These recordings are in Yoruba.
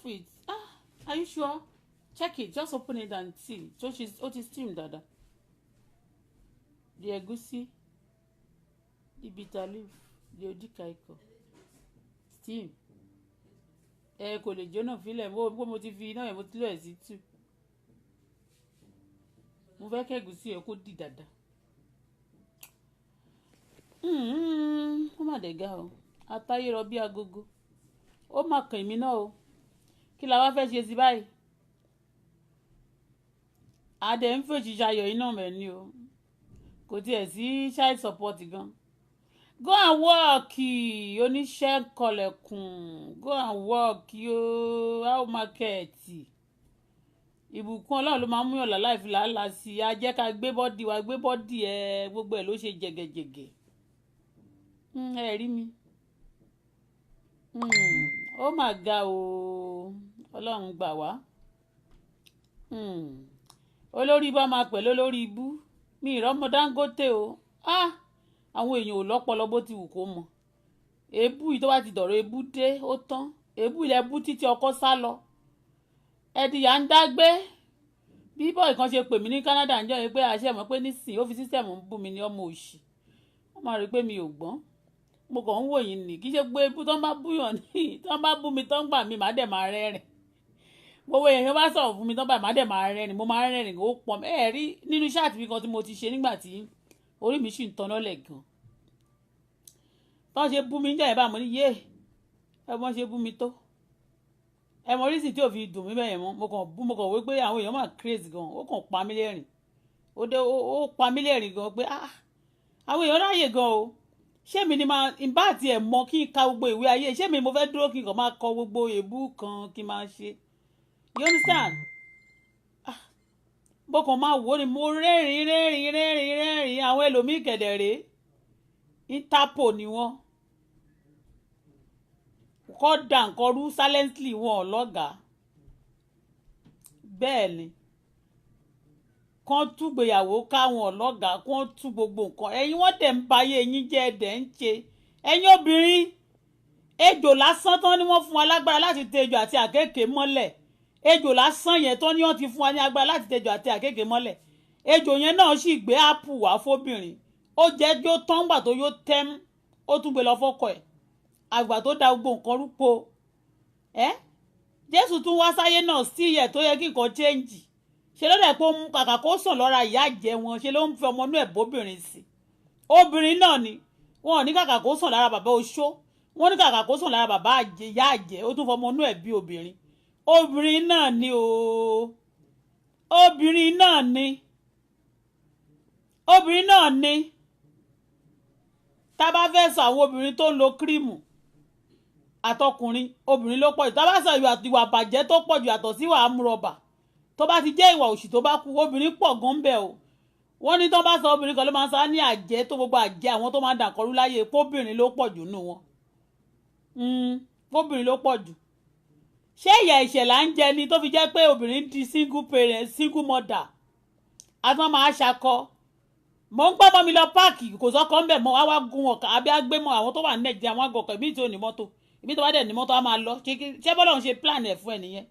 it. Are you sure? Check it. Just open it and see. So ó ti steam dada. The egusi, the bitter leaf, the odikaiko. Steam. Kò lè jóná fílẹ̀ mo ti fi iná yẹn mo ti lọ ẹ̀ sí tù. Mo fẹ́ kẹ́gùsí ẹ̀ kó dì dada. Ó mà dẹ̀ ga o. Atáyé rọ bí agogo. Ó mà kàn mí náà o. Kí la wá fẹ́ ṣe sí báyìí? Adé ń fèjì ṣayọ̀ iná mẹ́ni o. Kò tiẹ̀ sí child support gan. Go and work oníṣẹ́ kọlẹ̀kùn. Go and work how market. Ìbùkún Ọlọ́run ló máa ń mú yàn láì fi làálàá sí i. A jẹ́ ká gbé bọ́dì wa gbé bọ́dì ẹ gbogbo ẹ̀ ló ṣe jẹ̀gẹ̀jẹ̀gẹ̀. Ẹ rí mi. Ó mà ga o. Ọlọ́run gbà wá. Olórí bá máa pẹ̀lú olórí ibú. Mi ìrọ́mọ Dangote o. Àwọn èèyàn ò lọ́pọlọ bó ti wù kó mọ̀. Èébú yìí tó bá ti dọ̀rọ̀ èébú dé ó tán. Èébú ilẹ̀ bú títí ọkọ sá lọ. Ẹ̀dìyà ń dágbé. Bí bọ́ọ̀ kan ṣe pè mí ní Canada ń jọ́ yẹn pé àṣẹ mọ̀ pé nísìnyí ó fi sísẹ̀mù ń bú mi ní ọmọ òṣì. Wọ́n máa rí pé mi ò gbọ́n. Mo kàn ń wò yín nì kí ṣe pé ebú tó ń bá búyàn ní tó ń bá bú mi tó ń gbà mí màá dẹ̀ máa rẹ́rìn. Gbogbo èèyàn bá sọ̀rọ̀ fún mi tó ń bá màá dẹ̀ máa rẹ́rìn. Mo máa rẹ́rìn ó pọ̀ rí nínú ṣáàtì mi kan tí mo ti ṣe nígbà tí orí mi sì ń tanná lẹ̀ gan. Tó ṣe bú mi níjẹ́ ìbá mo ní yé ẹ mọ́ ṣe bú mi tó. Ẹ mọ orísìí tí ò fi dùn mí bẹ́ẹ̀ mọ́ mo kàn wí pé àwọn èèyàn máa crazy gan ó kàn pa mí lẹ́rìn. Ó pa mí lẹ́rìn gan pé àwọn èèyàn ráyè gan o. Ṣé mi ni máa ń bá àti ẹ̀ mọ kí n ka gbogbo ìwé ayé ṣé mi mo fẹ́ dúró kí n kàn máa kọ gbogbo èébú kan kí n máa ṣe. You understand? Mo kàn máa wò ó ni mo rẹ́rìn àwọn ẹlòmíì kẹ̀dẹ̀rẹ́ Interpol ni wọ́n. Kọ́ dà nǹkan rú silently wọn ọlọ́gàá. Bẹ́ẹ̀ ni. Kán tú gbéyàwó káwọn ọlọ́gàá kán tú gbogbo nǹkan. Ẹ̀yin wọ́n dẹ̀ ń ba ayé yín jẹ́ ẹ̀dẹ̀ ń ṣe. Ẹ̀yin obìnrin ejò lásán tán ni wọ́n fún wa lágbára láti tẹ ejò àti àkéèké mọ́lẹ̀. Ejò lásán yẹn tán ni wọ́n ti fún wa ní agbára láti tẹ ejò àti àkéèké mọ́lẹ̀. Ejò yẹn náà sì gbé ápù wá fóbìnrin. Ó jẹ́ jó tán gbà tó yó tẹ́m ó tún gbé lọ fọ́kọ ẹ̀. Àgbà tó da gbogbo nǹkan rúpo. Jésù tún wá sáyé náà sí ẹ̀ tó yẹ kí nǹkan change. Ṣé ló dẹ̀ pé ó mú kàkà kó sàn lọ́ra ìyá jẹ wọn ṣe ló ń fi ọmọ inú ẹ̀ bóbìnrin sí. Obìnrin náà ni wọn ò ní kàkà kó sàn lára bàbá oṣó wọn ní kàkà kó sàn lára bàbá ìyá àjẹ́ ó tún fọmọ inú ẹ̀ bí obìnrin. Obìnrin náà ni o. Obìnrin náà ni. Obìnrin náà ni. Tá a bá fẹ́ sọ àwọn obìnrin tó ń lo kírímù àtọkùnrin obìnrin ló pọ̀ jù tá a bá sọ ìwà bàjẹ́ tó pọ̀ jù yàtọ̀ sí ìwà amúrọ̀bà tó bá ti jẹ́ ìwà òṣì tó bá kú obìnrin pọ̀ gan bẹ́ẹ̀ o. Wọ́n ní tó bá sọ obìnrin kan ló máa ń sá ní àjẹ́ tó gbogbo àjẹ́ àwọn tó máa ń dàkọrú láyé póbìnrin ló pọ̀ jù nù wọn. Póbìnrin ló pọ̀ jù. Ṣé ìyà ẹ̀ṣẹ̀ là ń jẹ ni tó fi jẹ́ pé obìnrin di single parent single mother àti wọn máa ṣakọ. Mo ń gbọ́ mọ́ mi lọ páàkì kò sọ́kọ́ ń bẹ̀ mọ́ wá gun ọ̀kà àbí agbémọ̀ àwọn tó wà ní Nàìjíríà wọn àgọ̀kọ̀ ìbí tí ò ní mọ́tò ìbí tó bá dẹ̀ ní mọ́tò á máa lọ ṣé bọ́lá ń ṣe plan ẹ̀ fún ẹ nìyẹn.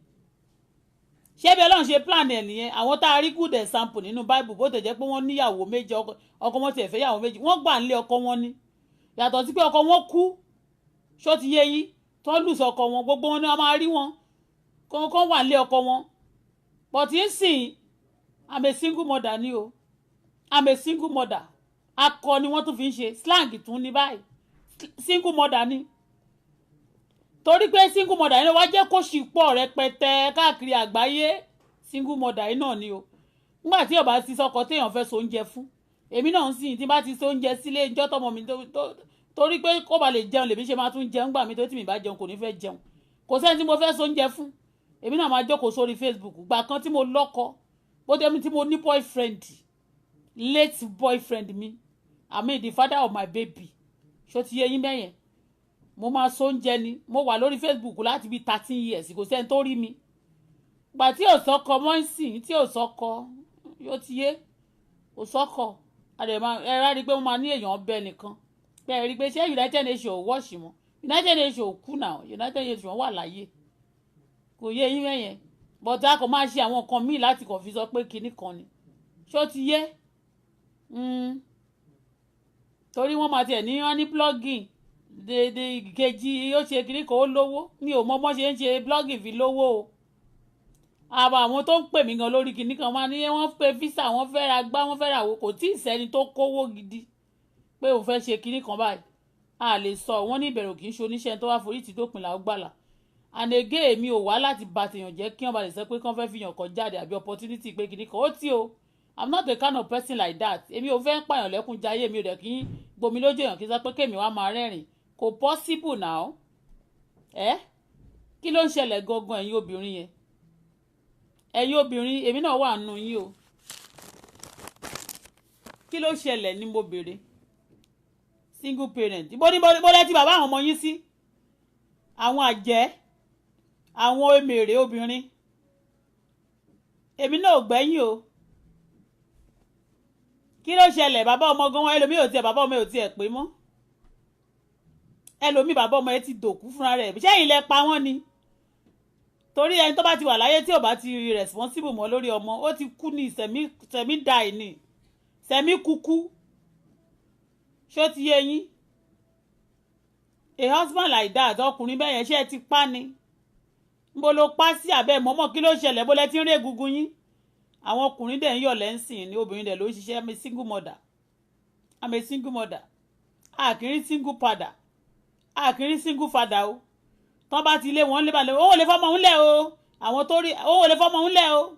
Ṣé bí Ọlọ́run ṣe plan ẹ̀ nìyẹn àwọn tá a rí good example nínú Bible bó tẹ̀ jẹ́ pé wọ́n níyàwó méjì ọkọ wọn tiẹ̀ fẹ́ yàwó méjì wọ́n gbà nílé ọkọ wọn ni yàtọ̀ sí pé ọkọ wọn kú ṣó ti yé yín tó ń lùsọ ọkọ wọn gbogbo wọn ni wọ́n máa rí wọn kọ́ńkọ́ wà nílé ọkọ wọn but ń sìn I'm a single mother ni o I'm a single mother akọ ni wọ́n tún fi ń ṣe slang tún ní báyìí single mother ni torí pé single mother yìí wá jẹ́ kó sì pọ̀ rẹpẹtẹ káàkiri àgbáyé single mother yìí náà ni o nígbà tí ọba ti sọkọ téèyàn fẹ́ so oúnjẹ fún èmi náà ń sìn tí bá ti so oúnjẹ sílé ìjọ́ tọmọ mi torí pé kó ba lè jẹun lèmi ṣe máa tún jẹun gbà mí tó tí mi bá jẹun kò ní fẹ́ jẹun kò sẹ́ni tí mo fẹ́ so oúnjẹ fún èmi náà máa jókòó sórí Facebook gbà kan tí mo lọ́kọ bó tẹ́mi tí mo ní boyfriend late boyfriend mi I mean the father of my baby ṣó ti yé yín bẹ́yẹn mo máa so oúnjẹ ni mo wà lórí Facebook láti bí 13 years kò sẹ́ni tó rí mi gbà tí ò sọ́kọ mọ́ ń sìn tí ò sọ́kọ yóò ti yé ò sọ́kọ àdèmà ẹ rárí pé wọ́n máa ní èèyàn bẹ́ẹ̀ nìkan pé ẹ rí pé ṣé United Nations ò wọ́ọ̀ṣì mọ́ United Nations ò kú náà United Nations wà láyé kò yé yín mẹ́yẹn bọ́tà kò máa ṣe àwọn nǹkan míì láti kàn fi sọ pé kinní kan ni ṣó ti yé torí wọ́n máa tiẹ̀ ní wọ́n ní blogging de kejì ó ṣe kinní kan ó lówó mi ò mọ bọ́n ṣe ń ṣe blogging fi lówó o àwọn tó ń pè mí gan lórí kinní kan máa ní wọ́n pe visa wọ́n fẹ́ ra gbá wọ́n fẹ́ ra wo kò tí ì sẹ́ni tó kówó gidi pé òun fẹ́ ṣe kinní kan báyìí a lè sọ wọ́n ní ìbẹ̀rù kì í ṣe oníṣẹ́ tó wá forí tì dópin làó gbàlà and again mi ò wá láti bà tèèyàn jẹ́ kí wọ́n bá lè sọ pé kí wọ́n fẹ́ fi yàn kan jáde àbí opportunity pé kinní kan ó tí o I'm not the kind of person like that èmi ò fẹ́ ń pààyàn lẹ́kún jayé mi ò dẹ̀ kí n gbomi lójú èèyàn kí n sọ pé kémi wá máa rẹ́rìn kò possible now kí ló ń ṣẹlẹ̀ gangan ẹ̀yin obìnrin yẹn ẹ̀yin obìnrin èmi náà wà nù yín o kí ló ṣẹlẹ̀ ni mo béèrè single parent bó lẹ́tí bàbá àwọn ọmọ yín sí àwọn àjẹ́ àwọn emèrè obìnrin èmi náà ò gbẹ́yìn o kí ló ṣẹlẹ̀ bàbá ọmọ gan wọn ẹlòmíì ò tiẹ̀ bàbá ọmọ ò tiẹ̀ pé mọ́ ẹlòmíì bàbá ọmọ ẹ ti dòkú fúnra rẹ̀ ṣẹ́yìn lẹ pa wọ́n ni torí ẹni tó bá ti wà láyé tí ò bá ti responsible mọ́ lórí ọmọ ó ti kú ní sẹ̀mí dàì ní sẹ̀mí kúkú ṣó ti yé yín a husband like that ọkùnrin bẹ́ẹ̀ yẹn ṣe ti pa ni níbo ló pa sí abẹ́ mọ́mọ́ kí ló ṣẹlẹ̀ bó lẹ ti ń rí egungun yín àwọn ọkùnrin dẹ̀ ń yọ̀ lẹ́sìn ní obìnrin dẹ̀ ló ń ṣiṣẹ́ I'm a single mother àkìrí single father o tán bá ti lé wọn lé balẹ̀ owó lè fọmọ òun lẹ̀ o àwọn tó rí owó lè fọmọ òun lẹ̀ o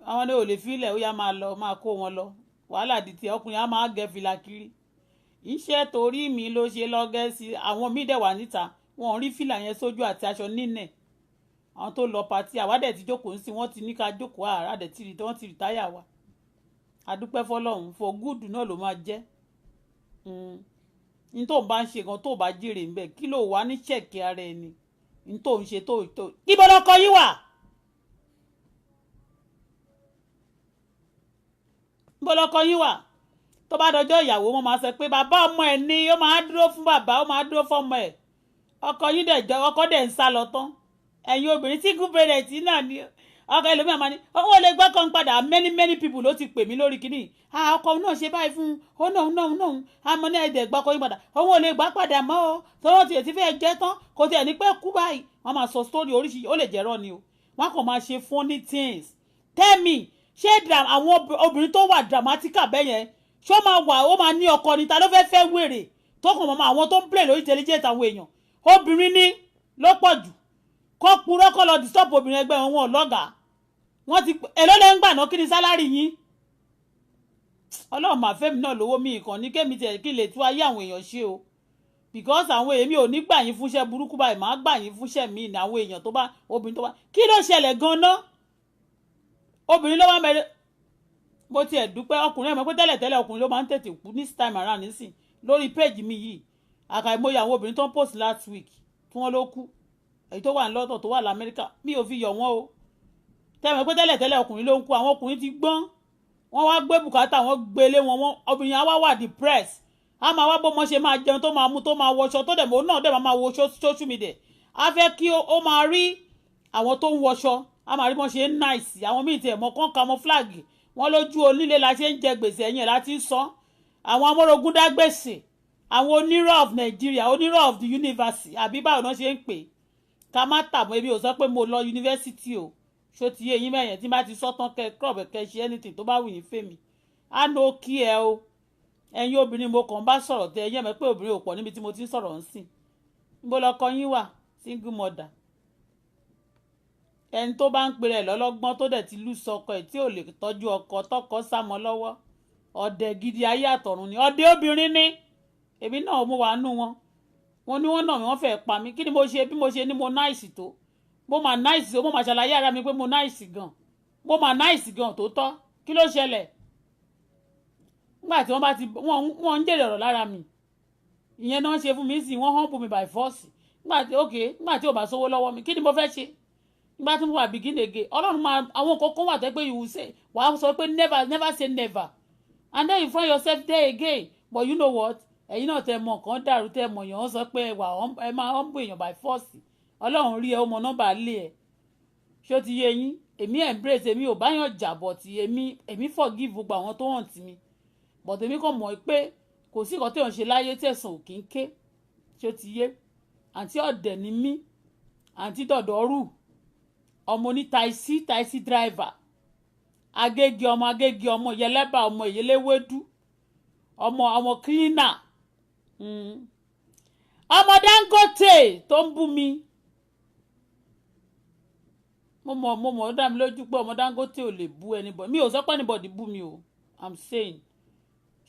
àwọn ni ò lè fi ilẹ̀ ó yá máa lọ máa kó wọn lọ wàhálà di tiẹ̀ ọkùnrin á máa gẹ fìlà kiri iṣẹ́ torí mi ló ṣe lọ́gẹ́ sí àwọn míì dẹ̀ wà níta wọn ò rí fìlà yẹn sójú àti aṣọ nínẹ̀ àwọn tó lọ pàtí àwádẹ̀ tí jókòó sí wọ́n ti ní ká jókòó àràdẹ̀ tí wọ́n ti rìtáyà wa adúpẹ́ fọlọ́run for good náà ló máa jẹ́ ní tó ń bá ń ṣe gan tó bá jèrè ń bẹ̀ kí ló wà ní ṣẹ̀kì ara ẹni ní tó ń ṣe tó kíbo lọkọ yín wà kíbo lọkọ yín wà tó bá dọjọ́ ìyàwó wọn máa sọ pé bàbá ọmọ ẹ̀ ni ó máa dúró fún bàbá ó máa dúró fọmọ ẹ̀ ọkọ yín ọkọ dẹ̀ ń sá lọ tán ẹ̀yin obìnrin single parent náà ni ọkọ ẹlòmíà máa ní owó lè gbọ́ kan padà many people ló ti pè mí lórí kínní ọkọ náà ṣe báyìí fún náà àmọ́ ní ẹ̀dẹ̀ gbọ́ kọ́ yín padà owó lè gbà padà mọ́ o tọ́wọ́ tiẹ̀ ti fẹ́ jẹ́ tán kò tiẹ̀ ní pẹ́ kú báyìí wọ́n máa sọ story oríṣiríṣi ó lè jẹ́rọ́ ni o wọ́n kàn máa ṣe funny things tell me ṣé àwọn obìnrin tó wà dramatica bẹ́yẹn ṣó máa wà ó máa ní ọkọ ni ta ló fẹ́ wèrè tó kàn mọ́ àwọn tó ń play lórí intelligent àwọn èèyàn obìnrin ní ló pọ̀ jù kọ́ purọ́ kọ́ lọ disturb obìnrin ẹgbẹ́ wọn lọ́gàá wọ́n ti èló lẹ́ ń gbà náà kí ni sálárì yín ọlọ́run máa fẹ́mi náà lówó mi ìkànnì kémi tẹ̀ kí lè tú ayé àwọn èèyàn ṣe o because àwọn èmi ò ní gbà yín fúnṣẹ́ burúkú báyìí máa gbà yín fúnṣẹ́ mi ní àwọn èèyàn tó bá obìnrin tó bá kí ló ṣẹlẹ̀ gan-an obìnrin ló wá mẹ́rin bó tiẹ̀ dúpẹ́ ọkùnrin ẹ̀mọ́ pé tẹ́lẹ̀ ọkùnrin ló máa ń tètè kú this time around nísìn lórí péjì mi yìí àkàìmọye àwọn obìnrin tó ń post last week tí wọ́n ló kú èyí tó wà ní lọ́tọ̀ tó wà lamẹ́ríkà mi ò fi yọ̀ wọ́n o tẹ́lẹ̀ pé tẹ́lẹ̀ ọkùnrin ló ń kú àwọn ọkùnrin ti gbọ́n wọ́n wá gbé bùkátà wọ́n gbélé wọn obìnrin á wá wà depressed á máa wá bọ́mọ ṣe máa jẹun tó máa mú tó máa wọṣọ tó dẹ̀ mọ́ náà dẹ̀ máa wo social media á fẹ́ kí ó máa rí àwọn tó ń wọṣọ á máa rí bọ́n ṣe ń nice àwọn míì tiẹ̀ mọ́ kán camouflage wọ́n lójú onílé la ṣe ń jẹ gbèsè ẹ̀yìn láti san àwọn amórogún dá gbèsè àwọn onírọ̀ of Nigeria onírọ̀ of the universe àbí báwo náà ṣe ń pè ká má tàbọ̀ ebi ò sọ pé mo lọ yunifásitì o ṣó ti yé yín mẹ́yẹn tí bá ti sọ́tàn kẹ crop kẹ ṣe anything tó bá wù yín fèmí á nó kí ẹ o ẹ̀yin obìnrin mo kàn bá sọ̀rọ̀ tẹ ẹ̀yẹ́ mẹ́ pé obìnrin ò pọ̀ níbi tí mo ti ń sọ̀rọ̀ ń sìn níbo lọkọ yín wà single mother ẹni tó bá ń pèrè ẹ̀ lọ́lọ́gbọ́n tó dẹ̀ ti lù sọkọ ẹ̀ tí ò lè tọ́jú ọkọ tọkọ sámọ lọ́wọ́ ọ̀dẹ̀ gidi ayé àtọ̀run ni ọ̀dẹ̀ obìnrin ni èmi náà mo wà nù wọn ní wọn náà wọ́n fẹ́ pa mí kí ni mo ṣe bí mo ṣe ní mo náìsì tó mo mà náìsì ó mo mà ṣàlàyé ara mi pé mo náìsì gan mo mà náìsì gan tó tọ́ kí ló ṣẹlẹ̀ nígbà tí wọ́n bá ti wọ́n ń jèrè ọ̀rọ̀ lára mi ìyẹn náà ṣe fún mi sí wọ́n humble mi by force nígbà tí ò bá sówó lọ́wọ́ mi kí ni mo fẹ́ ṣe nígbà tí mo wà begin again ọlọ́run máa àwọn kọ̀ọ̀kan wà tẹ́ pé you will say wàá sọ pé never say never and then you find yourself there again but you know what ẹ̀yin náà tẹ mọ̀ kàn dàrú tẹ mọ̀ yàn án sọ pé ẹ máa humble èèyàn by force ọlọ́run rí ẹ ó mọ nọ́mbà lé ẹ ṣó ti yé yín èmi embrace èmi ò báyàn jà but èmi forgive gbogbo àwọn tó hàn tì mí but èmi kàn mọ̀ pé kò sí nǹkan téèyàn ṣe láyé tẹ̀sán ò kí ń ké ṣó ti yé àǹtí ọ̀dẹ̀ ni mí àǹtí dọ̀dọ̀rù ọmọ ní taxi driver agége ọmọ ìyẹlẹ́bà ọmọ ìyẹlẹ́wẹ́dú ọmọ cleaner ọmọ Dangote tó ń bú mi mo mọ̀ ó dá mi lójú pé ọmọ Dangote ò lè bú anybody mi ò sọ pé anybody bú mi o I'm saying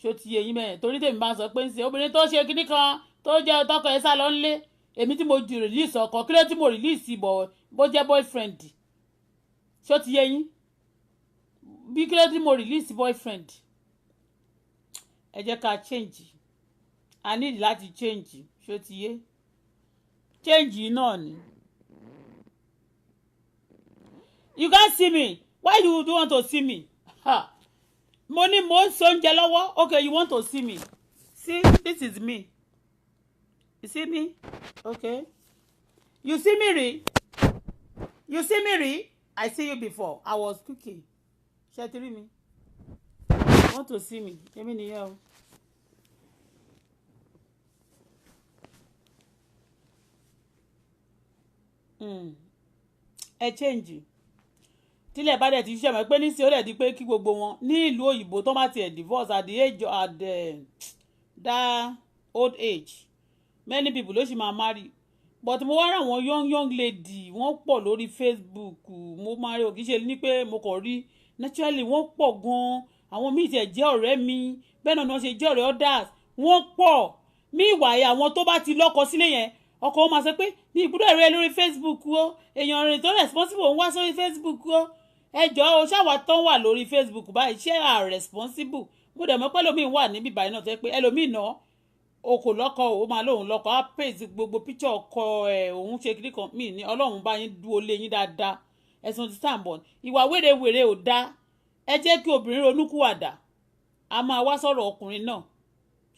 ṣó ti yé yín mẹ́rin torí tèmi bá sọ pé ń ṣe obìnrin tó ṣe kinní kan tó jẹ́ tọkọ ẹ̀ sá lọ ńlé èmi tí mo ju release ọkọ kí ló tí mo release bó jẹ́ boyfriend ṣó ti yé yín bí kí ló tí mo release boyfriend ẹ jẹ́ ká change I need láti change ṣó ti yé change náà ni. You can't see me. Why you do want to see me? Ha. Money mo ń so oúnjẹ lọ́wọ́. Okay, you want to see me. See, this is me. You see me? Okay. You see me, Ri? You see me, Ri? I see you before. I was cooking. Ṣé ti rí mi? You want to see me? Èmi nìyẹn o. Change. Tílẹ̀ bá dẹ̀ ti ṣe mọ̀ pé nísìnyí ó dẹ̀ di pé kí gbogbo wọn ní ìlú òyìnbó tó bá tiẹ̀ divorce at the age at that old age many people ló sì máa marry but mo wá rà àwọn young lady wọ́n pọ̀ lórí Facebook mo máa rí òkì ṣe ní pé mo kàn rí naturally wọ́n pọ̀ gan-an àwọn míì tiẹ̀ jẹ́ ọ̀rẹ́ mi bẹ́ẹ̀ náà ni wọ́n ṣe jẹ́ ọ̀rẹ́ others wọ́n pọ̀ mí ìwà ẹ̀ àwọn tó bá ti lọ́kọ sílé yẹn ọkọ wọn máa sọ pé ní ìgbúdọ̀ rẹ lórí Facebook o èèyàn rìn tó responsible ń wá sórí Facebook o ẹjọ́ o ṣáwa tán wà lórí Facebook báyìí ṣé à responsible mo dẹ̀ mọ̀ pé ẹlòmíì wà níbí báyìí náà tó yẹ pé ẹlòmíì náà o kò lọ́kọ o máa lóun lọ́kọ á pèsè gbogbo picture ọkọ ẹ̀ òun ṣe kiri kan mí ní ọlọ́run bá yín dúró lé yín dáadáa ẹ̀sùn ti sàǹbọ̀n ìwà wèrèwèrè ò dá ẹ jẹ́ kí obìnrin ronúkúwàdà a máa wá sọ̀rọ̀ ọkùnrin náà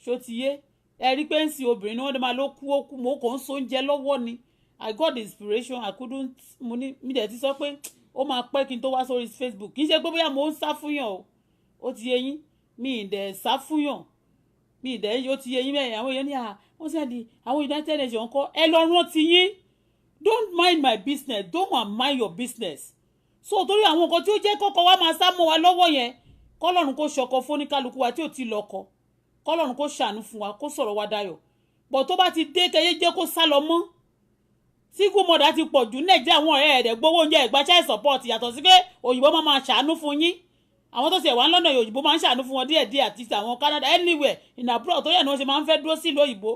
ṣó ti yé ẹ rí pé ń sin obìnrin ni wọ́n máa ló kú ó kú mo kàn ń so oúnjẹ lọ́wọ́ ni I got the inspiration I couldn't mo ní mi dẹ̀ ti sọ pé ó máa pẹ́ kí n tó wá sórí Facebook kì í ṣe pé bóyá mo ń sá fúnyàn o ó ti yé yín mi ì dẹ̀ sá fúnyàn mi ì dẹ̀ ó ti yé yín mẹ́rin àwọn èèyàn ní wọ́n sẹ́ni àwọn United Nations kọ́ ẹ lọ rántí yín don't mind my business don't mind your business so torí àwọn nǹkan tí ó jẹ́ kọ́kọ́ wá máa sá mọ́ wa lọ́wọ́ yẹn kọ́lọ́run kó ṣọkọ fóníkálukú wa tí ò ti lọ́kọ kọ́lọ́run kó ṣàánú fún wa kó sọ̀rọ̀ wa dayọ̀ bọ̀ tó bá ti dé kẹyẹ jẹ́ kó sá lọ mọ́ single mother ti pọ̀ jù Nàìjíríà àwọn ọ̀rẹ́ ẹ̀rẹ̀ gbowó oúnjẹ ìgbà child support yàtọ̀ sí pé òyìnbó máa ṣàánú fún yín àwọn tó ṣe wà lọ́nà òyìnbó máa ń ṣàánú fún wọn díẹ̀díẹ̀ àti àwọn Canada anywhere in abroad tó yẹ ni wọ́n ṣe máa ń fẹ́ dúró sí ìlú òyìnbó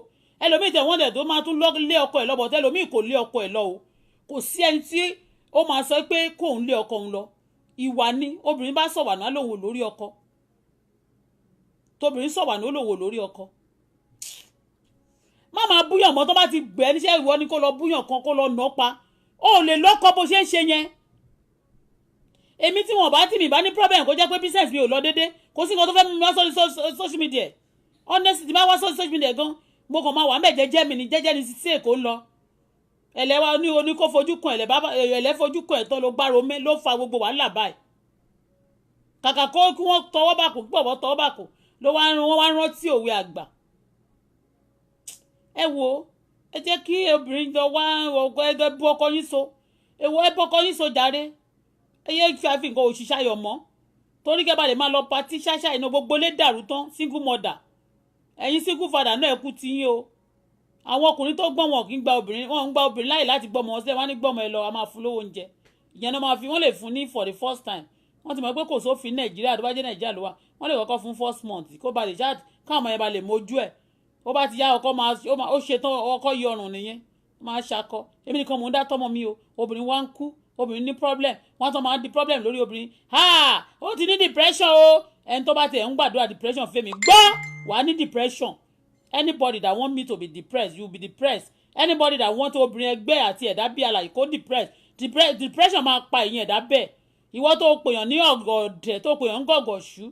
ẹlòmíì tẹ̀ wọ́n dẹ̀ tó máa tún lé ọkọ ẹ̀ lọ bọ̀ tẹ́lòmíì kò lé ọkọ ẹ̀ lọ o kò sí ẹni tí ó máa sọ pé kóun lé ọkọ òun lọ ìwà ni obìnrin bá sọ̀wà náà lòun ò lórí ọkọ tóbìnrin sọ̀wà náà lòun ò lórí ọkọ má máa búyàn mọ́ tó bá ti gbẹ́ níṣẹ́ ìwọ ni kó lọ búyàn kan kó lọ nà pa ó lè lọ́kọ bó ṣe ń ṣe yẹn èmi tí wọn bá tì mí bá ní problem kó jẹ́ pé business mi ò lọ déédé kò sí nǹkan tó fẹ́ mú mi wá sórí social media honestly tí máa wá sórí social media gan mo kàn máa wà mẹ́ jẹ́jẹ́ mi ní jẹ́jẹ́ ní sí èkó ń lọ ẹlẹ́wà ní oní kó fojú kan ẹ̀lẹ́ fojú kan ẹ̀tọ́ ló gbárò mẹ́ ló fa gbogbo wàhálà báyìí kàkà kó kí wọ́n tọwọ́ bàkù pọ̀wọ́ tọwọ́ bàkù ló wá rántí òwe àgbà ẹ wo ẹ jẹ́ kí obìnrin jọ wá ẹgbẹ́ bú ọkọ yín so èwo ẹ bú ọkọ yín so jàre ẹ yẹ fi àfi nǹkan òṣìṣẹ́ ayọ̀ mọ́ torí kẹ́ bá lè máa lọ patí ṣáṣá iná gbogbo lé dàrú tán single mother ẹ̀yin single father náà ẹ kú ti yín o àwọn ọkùnrin tó gbọ́n wọn kì í gba obìnrin wọn ń gba obìnrin láì láti gbọ́mọ wọn sílẹ̀ wọn á ní gbọ́mọ ẹ lọ a máa fún lówó oúnjẹ ìyẹn náà máa fi wọ́n lè fún ní for the first time wọ́n ti mọ̀ pé kò sófin Nàìjíríà tó bá jẹ́ Nàìjíríà ló wà wọ́n lè kọ́kọ́ fún first month kó ba lè ṣáà káwọn ọmọ yẹn ba lè mójú ẹ̀ ó bá ti yá ọkọ máa ó ṣetán ọkọ yọ ọrùn nìyẹn máa ṣakọ èmi nìkan mò ń dá tọmọ mi o obìnrin wa ń kú obìnrin ní problem wọ́n tán máa ń di problem lórí obìnrin ó ti ní depression o ẹni tó bá tẹ̀ ń gbàdúrà depression fẹ́mi gbọ́ wàá ní depression anybody that want me to be depressed you be depressed anybody that want obìnrin ẹgbẹ́ àti ẹ̀dá bí alàyè kó depression máa pa ìyẹn ẹ̀dá bẹ́ẹ̀ ìwọ tó pèèyàn ní ọ̀gọ̀dẹ̀ tó pèèyàn ń gọ̀gọ̀ ṣú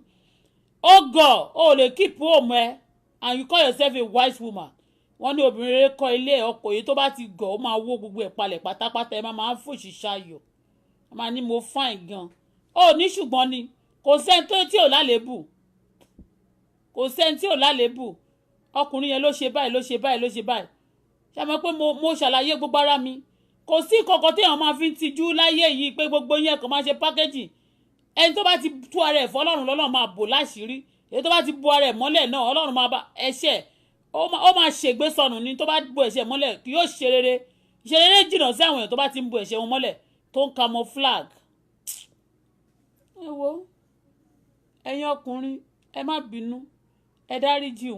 ó gọ̀ ó lè keep home ẹ and you call yourself a wise woman wọ́n ní obìnrin rere kọ́ ilé ọkọ yìí tó bá ti gọ̀ ó máa wó gbogbo ẹ̀ palẹ̀ pátápátá ẹ máa ń fòṣì ṣayọ̀ màá ní mo fine gan ó ní ṣùgbọ́n ni kò sẹ́ni tó tí ò lálébù kò sẹ́ni tí ò lálébù ọkùnrin yẹn ló ṣe báyìí ló ṣe báyìí ló ṣe báyìí ṣàmọ́ pé mo ṣàlàyé gbogbo ara mi kò sí kọ̀kọ̀ téèyàn máa fi ń tijú láyé yìí pé gbogbo yẹn kàn máa ṣe pákéjì ẹni tó bá ti tú ara ẹ̀ fọ́ ọlọ́run lọ́lọ́run máa bò láṣìírí èyí tó bá ti bu ara ẹ̀ mọ́lẹ̀ náà ọlọ́run máa bá ẹ̀ṣẹ̀ ó máa ṣègbé sọnù ni tó bá bu ẹ̀ṣẹ̀ mọ́lẹ̀ kì yóò ṣe rere ṣe rere jìnnà sí àwọn èèyàn tó bá ti ń bu ẹ̀ṣẹ̀ wọn mọ́lẹ̀ tó ń camouflage. ẹ wo ẹ̀yin ọkùnrin ẹ má bínú ẹ dáríjì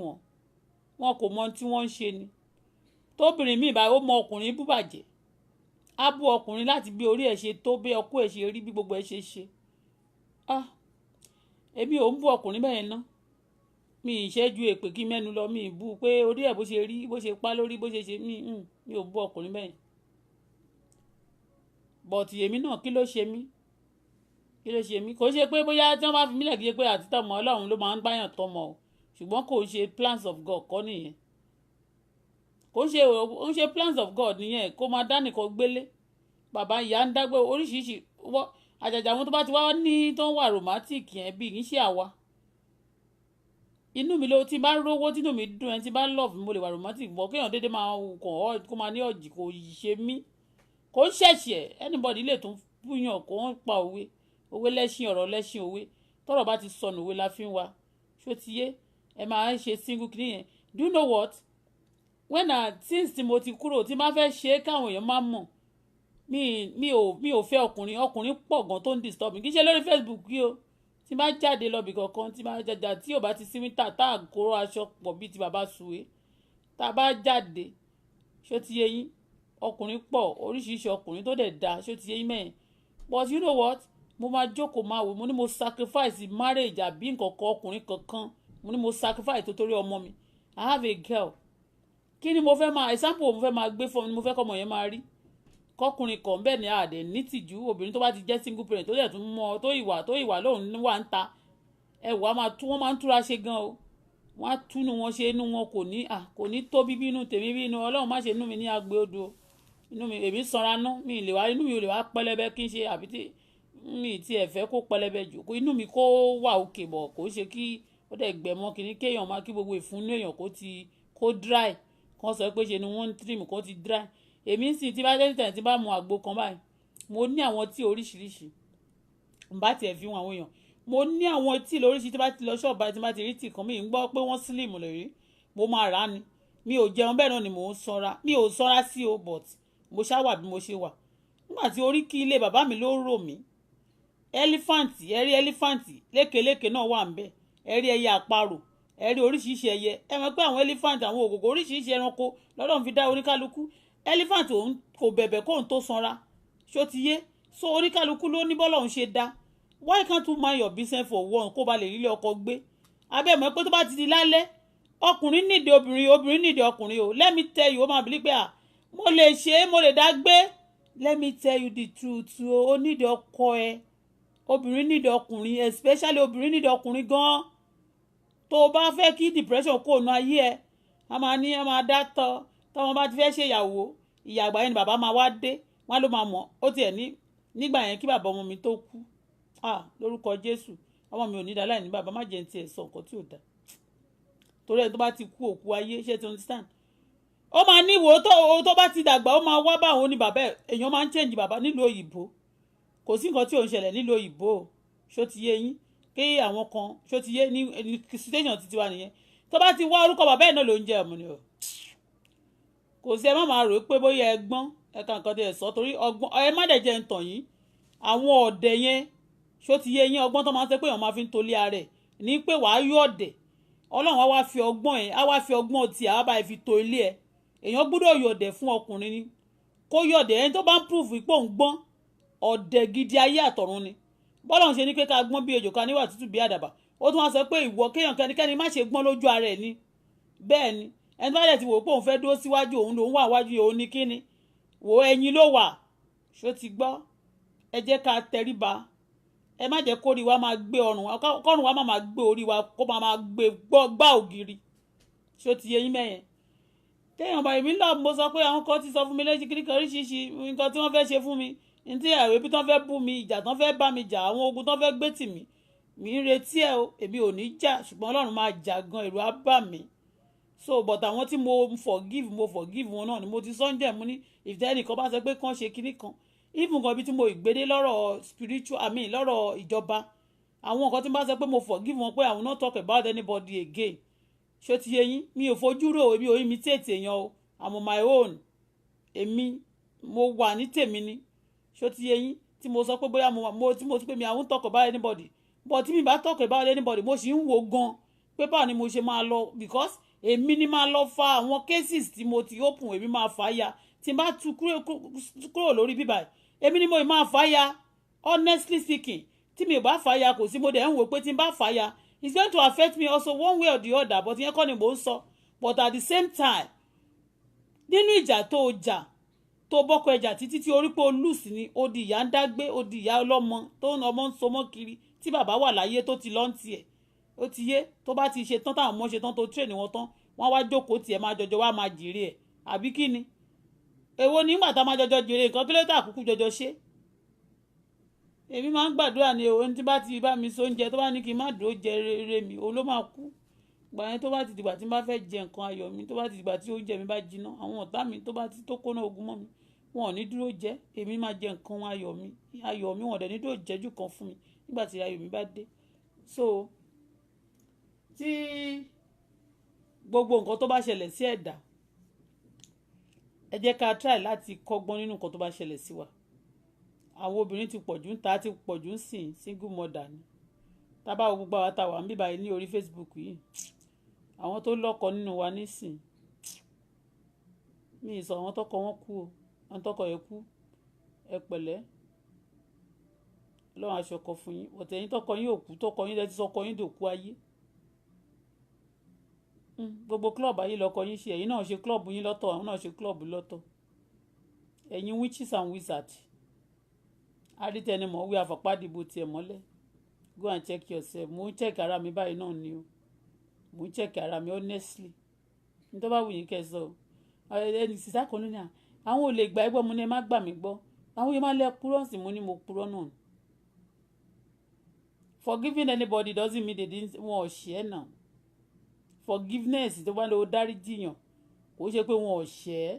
wọn kò mọ tí wọ́n ń ṣe ni tóbìnrin míì báyìí ó mọ ọkùnrin búbàjẹ́ á bú ọkùnrin láti bí orí ẹ̀ ṣe tó bí ọkọ ẹ̀ ṣe rí bí gbogbo ẹ̀ ṣe ṣe èmi ò ń bú ọkùnrin bẹ́ẹ̀ ná mi ì ṣẹ́jú èpè kí mẹ́nu lọ mi ì bú pé orí ẹ̀ bó ṣe rí bó ṣe pa lórí bó ṣe ṣe mi ò bú ọkùnrin bẹ́ẹ̀ bọ̀tì èmi náà kí ló ṣe mí kò ṣe pé bóyá tí wọ́n bá fi mílẹ̀ kí ṣe pé àti tọmọ ọlọ́run ló máa ń báyàn tọmọ o ṣùgbọ́n kò ṣe plans of God kọ́ nìyẹn kò ń ṣe plans of God nìyẹn kó máa dánìkan gbélé bàbá ìyá ń dágbé oríṣiríṣi àjàjà àwọn tó bá ti wá ní tó ń wà romantic yẹn bí kì í ṣe àwa inú mi ló ti bá rówó tínú mi dùn ẹni tí bá love mo lè wà romantic bọ́ kéèyàn déédéé máa kàn ọ́ kó máa ní ọ̀jì kò ṣe mí kò ń ṣẹ̀ṣẹ̀ anybody lè tún búyàn kó ń pa òwe lẹ́ṣin ọ̀rọ̀ lẹ́ṣin òwe tọ́rọ̀ bá ti sọnù òwe la fi ń wa ṣó ti yé ẹ máa ń ṣe single kìíní yẹn do you know what since tí mo ti kúrò tí máa fẹ́ ṣe é káwọn èèyàn máa mọ̀ mi ò fẹ́ ọkùnrin pọ̀ gan tó ń disturb mi kì í ṣe lórí Facebook yìí o tí bá jáde lọ bì kankan tí bá jàjà tí ò bá ti sí wíńtà tá à kóró aṣọ pọ̀ bíi ti bàbá Suwe tá a bá jáde ṣó ti yé yín ọkùnrin pọ̀ oríṣiríṣi ọkùnrin tó dẹ̀ da ṣó ti yé yín mẹ́yìn but you know what mo máa jókòó máa wò mo ní mo sacrifice marriage àbí nǹkan kan ọkùnrin kankan mo ní mo sacrifice tó torí ọmọ mi I have a girl kí ni mo fẹ́ máa example mo fẹ́ máa gbé fún mi ni mo fẹ́ kọ́ ọmọ yẹn máa rí kọkùnrin kan bẹ́ẹ̀ ni àdẹ̀ nítìjú obìnrin tó bá ti jẹ́ single parent tó dẹ̀ tún mọ tó ìwà lóun wà ń ta ẹ̀wà wọ́n máa ń túra ṣe gan o wọ́n á túnú wọn ṣe inú wọn kò ní tó bíbí inú tèmi bí inú ọlọ́run má ṣe inú mi ní agbe odò inú mi èmi sanra ná mi lè wá inú mi ò lè wá pẹlẹbẹ kí n ṣe àbí tí mi ti ẹ̀fẹ́ kó pẹlẹbẹ jù kó inú mi kó wà òkè bọ̀ kó ṣe kí ó dẹ̀ gbẹ̀mọ́ kí ní kéèyàn máa kí gbogbo ìfúnnú èèyàn kó dry kán sọ pé ṣe ni wọ́n ń trim kó ti dry èmi sì tí bá tẹ́tẹ̀ tí bá mu àgbo kan báyìí mo ní àwọn tí oríṣiríṣi n bá tiẹ̀ fi wọn àwọn èèyàn mo ní àwọn tí lóríṣiríṣi tí bá ti lọ ṣọ́ọ̀bù báyìí tí bá ti rí tì kan mi ń gbọ́ pé wọ́n slim lè rí mo máa rà á ni mi ò jẹun bẹ́ẹ̀ náà ni mò ń sanra mi ò sanra sí o but mo ṣá wà bí mo ṣe wà nígbà tí orí kí ilé bàbá mi ló rò mí ẹlífàǹtì ẹ̀rí ẹlífàǹtì lékeléke náà wà ń bẹ̀ ẹ̀rí ẹyẹ àparò ẹ̀rí oríṣiríṣi ẹyẹ ẹ mọ̀ pé àwọn ẹlífàǹtì àwọn ògògò oríṣiríṣi ẹranko lọ́dọ̀ fi dá oníkálukú elephant òun kò bẹ̀bẹ̀ kóun tó sanra ṣó ti yé so oríkálukú ló ní bọ́lọ̀ òun ṣe dá why can't you mind your business for one kó ba lè rí ilé ọkọ gbé abẹ́ mọ̀ pé tó bá ti di lálẹ́ ọkùnrin nídìí obìnrin nídìí ọkùnrin o let me tell you ó máa bìlí pé mo lè ṣe é mo lè dá gbé let me tell you the truth o nídìí ọkọ ẹ obìnrin nídìí ọkùnrin especially obìnrin nídìí ọkùnrin gan tó o bá fẹ́ kí depression kó nu ayé ẹ a máa dá tọ́ tọ́mọ bá ti fẹ́ ṣe ìyàwó ìyàgbá yẹn ni bàbá máa wá dé wọ́n ló máa mọ̀ ó tiẹ̀ ní nígbà yẹn kí bàbá ọmọ mi tó kú lórúkọ Jésù ọmọ mi ò ní dáláì ní bàbá má jẹ́ ti ẹ̀ sọ nǹkan tí ò dá torí ẹ̀ tó bá ti kú òkú ayé ṣé ti understand ó máa ní ìwò tó bá ti dàgbà ó máa wá báwọn ní bàbá èèyàn máa ń change bàbá nílùú òyìnbó kò sí nǹkan tí ò ń ṣẹlẹ̀ nílùú òyìnbó ṣó ti yé yín kí àwọn kan ṣó ti yé ní situation títí wa nìyẹn tó bá ti wá orúkọ bàbá ẹ̀ náà ló ń jẹ́ ọmọ ni o kò sí ẹ má máa rò pé bóyá ẹgbọ́n ẹ̀ka nǹkan tẹ̀ sọ torí ọgbọ́n ẹ má dẹ̀ jẹ́ ń tàn yín àwọn ọ̀dẹ̀ yẹn ṣó ti yé yín ọgbọ́n tó máa ń sẹ́ pé èèyàn máa fi ń tolé ara ẹ̀ ní pé wàá yọ ọ̀dẹ̀ ọlọ́run á wá fi ọgbọ́n ẹ̀ á wá fi ọgbọ́n tí a bá fi to ilé ẹ̀ èèyàn gbọ́dọ̀ yọ ọ̀dẹ̀ fún ọkùnrin ni kó yọ ọ̀dẹ̀ ẹni tó bá ń prove ipò ń gbọ́n ọ̀dẹ̀ gidi ayé àtọ̀run ni bọ́lọ̀ ń ṣe ní pé ká gbọ́n bí ejò ká níwà tútù bí àdàbà ó tún wá sọ pé ìwọ kéèyàn kẹ́nikẹ́ni má ṣe gbọ́n lójú ara ẹ̀ ni bẹ́ẹ̀ ni ẹni bá dẹ̀ ti wò pé òun fẹ́ dúró síwájú òun lòun wà wájú òun ní kíni wò ẹ̀yìn ló wà ṣó ti gbọ́ ẹ jẹ́ ká tẹríba ẹ má jẹ́ kórí wa máa gbé ọrùn wa kọ́rùn wa máa gbé orí wa kó máa gbé gbá ògiri ṣó ti yẹ yín mẹ́yẹn téèyàn bá èmi lọ mo sọ pé àwọn kan ti sọ fún mi lẹ́jì kíríkan oríṣiríṣi nǹkan tí wọ́n fẹ́ ṣe fún mi ní tí àwọn ibi tán fẹ́ bú mi ìjà tán fẹ́ bá mi jà àwọn ogun tán fẹ́ gbé tì mí mi ń retí ẹ o èmi ò ní jà ṣùgbọ́n Ọlọ́run máa jà gan ẹ̀rù á bà mí so but àwọn tí mo forgive wọn náà ni mo ti sọ́njẹ̀ mú ní ìfẹ́nìkan bá sọ pé kán ṣe kinní kan even kan bí tí mo ìgbédé lọ́rọ̀ spiritual lọ́rọ̀ ìjọba àwọn nǹkan tí mo bá sọ pé mo forgive wọn pé I will not talk about anybody again ṣó ti yé yín mi ò fojú rò èmi ò imitate èèyàn o I'm on my own èmi mo wà ní tèmi ni ṣó ti yé yín tí mo sọ pé bóyá tí mo sọ pé mi I won't talk about anybody but tí mi bá talk about anybody mo sì ń wo gan pé báwo ni mo ṣe máa lọ because èmi ni máa lọ fa àwọn cases tí mo ti open èmi máa fà ya tí n bá tú kúrò lórí bíbá èmi ni mo máa fà ya honestly speaking tí mi ò bá fà ya kò sí mo dẹ̀ ń wò pé tí n bá fà ya it's going to affect me also one way or the other but ìyẹn kọ́ ni mò ń sọ but at the same time nínú ìjà tó jà tó bọ́kọ ẹjà títí tí orí pé o lùsì ni ó di ìyá ń dágbé ó di ìyá ọlọ́mọ tó ọmọ ń somọ́ kiri tí bàbá wà láyé tó ti lọ́n tiẹ̀ ó ti yé tó bá ti ṣe tán táwọn ọmọ ṣe tán tó train wọn tán wọ́n wá jókòó tiẹ̀ máa jọjọ wá máa jèrè ẹ̀ àbí kí ni èwo nígbà tá máa jọjọ jèrè nǹkan kí ló tà kúkú jọjọ ṣe èmi máa ń gbàdúrà ni òun tí bá ti bá mi so oúnjẹ tó bá ní kí n má dúró jẹ rere mi òun ló máa kú gbà yẹn tó bá ti dìgbà tí n bá fẹ́ jẹ nǹkan ayọ̀ mi tó bá ti dìgbà tí oúnjẹ mi bá jiná àwọn ọ̀tá mi tó bá ti tó kóná ogun mọ́ mi wọn ò ní dúró jẹ èmi máa jẹ nǹkan ayọ̀ mi wọn ò dẹ̀ ní dúró jẹ́jú kan fún mi nígbà tí ayọ̀ mi bá dé so tí gbogbo nǹkan tó bá ṣẹlẹ̀ sí ẹ̀dá ẹ jẹ́ ká try láti kọ́gbọ́n nínú nǹkan tó bá ṣẹlẹ̀ sí wa àwọn obìnrin ti pọ̀jù ń ta ti pọ̀jù ń sìn single mother ni tábà gbogbo àwọn táwa ń bíbá yìí ní orí Facebook yìí àwọn tó lọ́kọ nínú wa nísìn mi ì sọ àwọn tọkọ wọn kú o àwọn tọkọ yẹn kú ẹ pẹ̀lẹ́ lọ́wọ́n aṣọkọ fún yín ọ̀tẹ̀yìn tọkọ yín ò kú tọkọ yín lẹ́tí sọkọ yín dòkú ayé gbogbo club ayé lọkọ yín ṣe ẹ̀yin náà ṣe club yín lọ́tọ̀ àwọn náà ṣe club lọ́tọ̀ ẹ̀yin witches and wizards adítẹnimọ̀ wí àfọ̀pádìbò tiẹ̀ mọ́lẹ̀ go and check yourself mo ń check ara mi báyìí náà ni o mo ń check ara mi honestly ní tó bá wù yín kẹsàn ẹni sísá kan lónìí àwọn ò lè gbà ẹ gbọ́ mo ní ẹ má gbà mí gbọ́ àwọn yẹn má lẹ purọ́ sí mo ní mo purọ́ náà forgiving anybody doesn't mean they didn't wọn ò ṣe é náà forgiveness tó bá lọ dáríjìyàn kò ṣe pé wọn ò ṣe é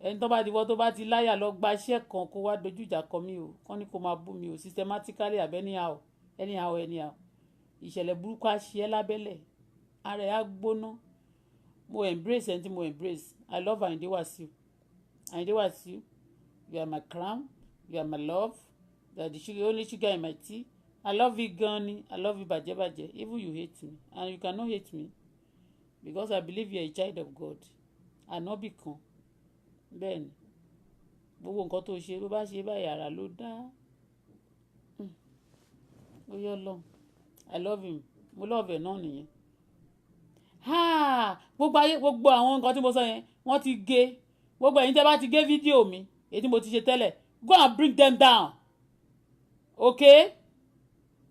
ẹni tó bá di wọ́n tó bá ti láyà lọ gba iṣẹ́ kan kó wá dojú ìjà kọ mí o kán ní kó máa bú mi o systematically àbẹ́ anyhow ìṣẹ̀lẹ̀ burúkú á ṣe é lábẹ́lẹ̀ ara ẹ̀ á gbóná mo embrace ẹni tí mo embrace I love Àyìndé Wàsíù you are my crown you are my love you are the only sugar in my tea I love you gan ni I love you bàjẹ́bàjẹ́ even you hate me and you cannot hate me because I believe you are a child of God ànábì kan bẹ́ẹ̀ ni gbogbo nǹkan tó ṣe ló bá ṣe báyìí ara ló dá ó yọ lọ I love him mo love ẹ̀ náà nìyẹn gbogbo àwọn nǹkan tí mo sọ yẹn wọ́n ti gé gbogbo ẹ̀yin tẹ́ bá ti gé fídíò mi èyí tí mo ti ṣe tẹ́lẹ̀ go and bring them down okay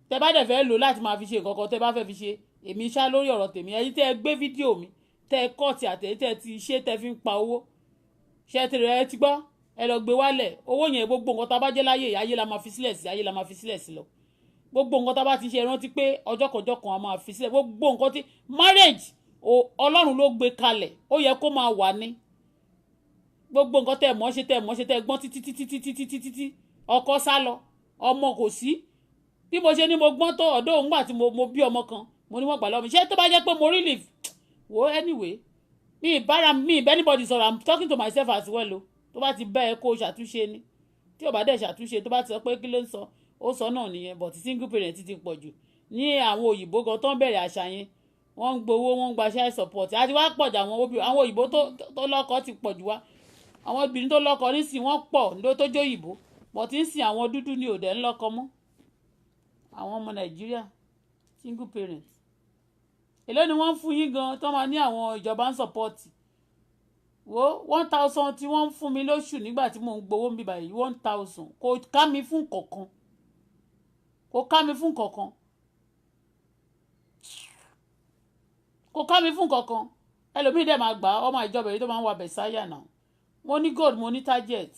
tẹ́ bá dẹ̀ fẹ́ lò láti máa fi ṣe nǹkan kan tẹ́ bá fẹ́ fi ṣe èmi ṣá lórí ọ̀rọ̀ tèmi ẹ̀yin tẹ́ gbé fídíò mi tẹ́ kọ́ọ̀tì àtẹ̀yìn tẹ́ ti ṣe tẹ́ fi ń pa owó ṣe tẹ̀rẹ̀ ẹ ti gbọ́ ẹ lọ gbé wálẹ̀ owó yẹn gbogbo nǹkan tá a bá jẹ́ láyé ayé la máa fi sílẹ̀ sí ayé la máa fi sílẹ̀ sí lọ gbogbo nǹkan tá a bá ti ṣe rántí pé ọjọ́ kan a máa fi sílẹ̀ gbogbo nǹkan tí marriage ọlọ́run ló gbé kalẹ̀ ó yẹ kó máa wà ní gbogbo nǹkan tẹ́ mọ̀ ṣe tẹ́ gbọ́n títí ọkọ sá lọ ọmọ kò sí bí mo ṣe ní mo gbọ́n tó ọ̀dọ́ òun gbà tí mo bí ọmọ kan mo ní wọ́n gbà lọ́wọ́ mi ṣé tó bá jẹ́ pé mo really wo anyway mi anybody sọ̀rọ̀ I'm talking to myself as well o tó bá ti bá ẹ kó ṣàtúnṣe ni tí ò bá dẹ̀ ṣàtúnṣe tó bá ti sọ pé kí ló ń sọ ó sọ náà nìyẹn but single parent ti pọ̀ jù ní àwọn òyìnbó gan tó ń bẹ̀rẹ̀ àṣà yẹn wọ́n ń gbowó wọ́n ń gba child support àti wá pọ̀ jù àwọn òyìnbó tó lọ́kọ ti pọ̀ jù wá àwọn obìnrin tó lọ́kọ nísìnyí wọ́n pọ̀ ní tó jó òyìnbó but nísìnyí àwọn dúdú ni òdẹ̀ ń lọ́kọ mọ́ àwọn ọmọ Nàìjíríà single parent èló ni wọ́n ń fún yín gan tó máa ní àwọn ìjọba ń support wo 1,000 tí wọ́n ń fún mi lóṣù nígbà tí mò ń gbowó mi báyìí 1,000 kò ká mi fún kankan kò ká mi fún kankan ẹlòmíì dẹ̀ máa gbà ọmọ ìjọba èyí tó máa ń wà bẹ̀sáyà náà mo ní gold mo ní target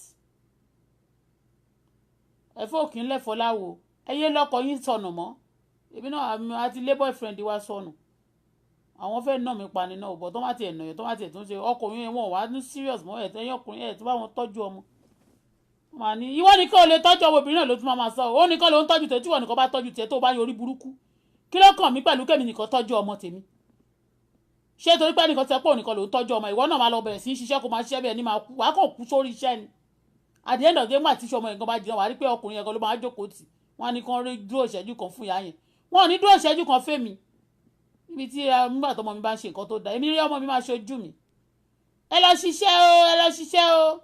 ẹ̀fọ́ òkì ń lẹ̀fọ́ láwo ẹyẹ lọ́kọ yín sọnù mọ́ èmi náà àti lé boyfriend wa sọnù àwọn fẹ́ nà mí pa ni náà bọ̀ tó má tiẹ̀ nà yẹn tó má tiẹ̀ tó ń ṣe ọkùnrin yẹn wọn wà ní serious mọ́ ẹ̀yìn ọkùnrin ẹ̀ tó bá wọn tọ́jú ọmọ màá ní ìwọ nìkan ò lè tọ́jú ọmọ obìnrin náà ló tún máa sọ ó nìkan ló ń tọ́jú tẹ̀ tí wọ́n nìkan bá tọ́jú tiẹ̀ tó bá yọrí burúkú kí ló kàn mí pẹ̀lú kẹ́mi nìkan tọ́jú ọmọ tèmi ṣé torí pé nìkan ti pọ̀ nìkan ló ń tọ́jú ọmọ ìwọ náà máa lọ bẹ̀rẹ̀ sí í ṣiṣẹ́ kó máa ṣiṣẹ́ bẹ́ẹ̀ ni máa kú wàá kàn kú sórí iṣẹ́ ni at the end of the day nígbà tí ọmọ yẹn gan bá jìnnà wà á rí pé ọkùnrin yẹn gan ló máa jókòó tì wọ́n á ní kán rí dúró ìṣẹ́jú kan fún ìyá yẹn wọ́n ò ní dúró ìṣẹ́jú kan fẹ́mi níbi tí nígbà tó ọmọ mi bá ń ṣe nǹkan tó dáa èmi rí ọmọ mi máa ṣojú mi ẹ lọ ṣiṣẹ́ o ẹ lọ ṣiṣẹ́ o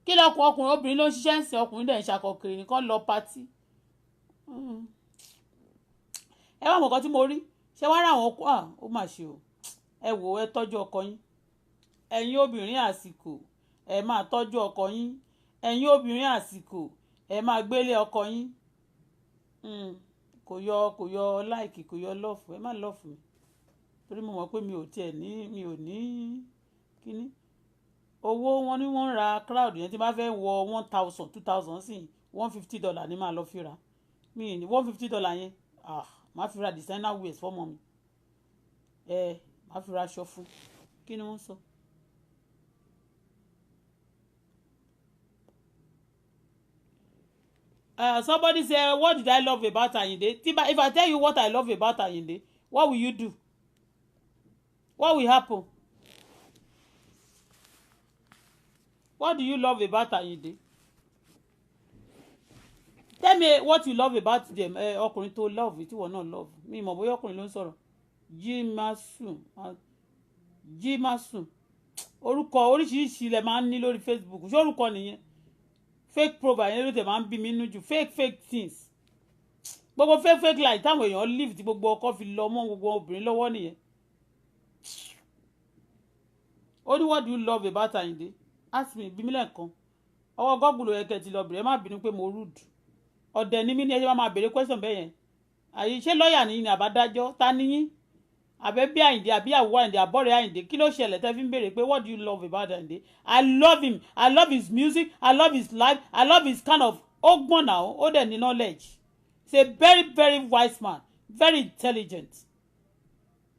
kí lọkùn ọkùnrin obìnrin ló ń ṣiṣẹ́ ń sìn ọkùnrin dẹ̀ ń ṣàkọkiri nìkan lọ patí ẹ wá mọ̀kàn tí mo rí ṣé wá rà wọ́n kó ó mà ṣe o ẹ wò ẹ tọ́jú ọkọ yín ẹ̀yin obìnrin àsìkò ẹ máa tọ́jú ọkọ yín ẹ̀yin obìnrin àsìkò ẹ máa gbélé ọkọ yín kò yọ láìkì kò yọ lọ́ọ̀fù ẹ má lọ́ọ̀fù mi torí mo mọ̀ pé mi ò ní kíní owó wọn ni wọ́n ń ra crowd yẹn tí bá fẹ́ wọ $1,000 $2,000 sí $150 ní máa lọ fi ra mi ní $150 yẹn máa fi ra designer wears fọ́mọ mi máa fi ra aṣọ fún kí ni wọ́n sọ. Somebody say, what did I love about Ayinde? If I tell you what I love about Ayinde, what will you do? What will happen? What do you love about Ayinde? Tell me what you love about them. Ọkùnrin tó love tí wọ́n náà love. Mi mọ̀ bóyá ọkùnrin ló ń sọ̀rọ̀. Jimasun. Orúkọ oríṣiríṣi lẹ máa ń ní lórí Facebook. Ṣé orúkọ nìyẹn? Fake profile yẹn ló tẹ̀ máa ń bí mi nínú jù. Fake things. Gbogbo fake life táwọn èèyàn live tí gbogbo ọkọ fi lọ mọ́ gbogbo obìnrin lọ́wọ́ nìyẹn. Ó ní what do you love about Ayinde? Ask me bí mi lẹ́ẹ̀kan. Ọwọ́ Google ló yẹ kẹ́ ti lọ bèrè ẹ má bínú pé mo rude. Ọ̀dẹ̀ ni mí ní ẹ ṣe máa bèrè question bẹ́ẹ̀ yẹn. Àyè ṣé lọ́ọ̀yà ni àbádájọ́ ta ni yín? Àbẹ́ bí Àyìndé àbí àwọ̀ Àyìndé àbọ̀rẹ̀ Àyìndé kí ló ṣẹlẹ̀ tẹ́ fi ń béèrè pé what do you love about Àyìndé? I love him. I love his music. I love his life. I love his kind of ọgbọ́n náà ó dẹ̀ ní knowledge. He's a very very wise man, very intelligent.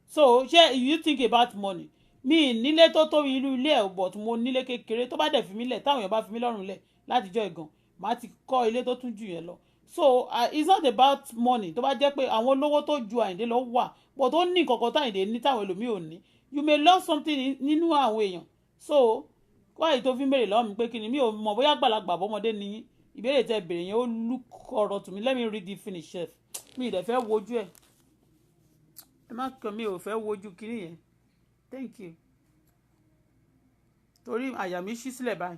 So ṣé you think about money? Mi nílé tó tóbi irú ilé ẹ̀ but mo nílé kékeré tó bá dẹ̀ fi mí lẹ̀ táwọn èèyàn bá fi mí lọ́rùn lẹ̀ látijọ́ ìgàn màá ti kọ́ ilé tó tún jù yẹn lọ. So it's not about money tó bá jẹ́ pé àwọn olówó tó ju Àyìndé lọ wà but ó ní nǹkan kan táyìndé ní táwọn ẹlòmíì ò ní you may love something nínú àwọn èèyàn so wáyé tó fi ń béèrè lọ́wọ́ mi pé kí ni mi ò mọ̀ bóyá àgbàlagbà bọ́mọdé ni ìbéèrè tẹ béèrè yẹn ó look ọ̀rọ̀ to me let me read the finish chef mi ì dẹ̀ fẹ́ wojú ẹ̀ ẹ má kàn mi ò fẹ́ wojú kiri yẹn thank you torí àyà mi ṣí sílẹ̀ báyìí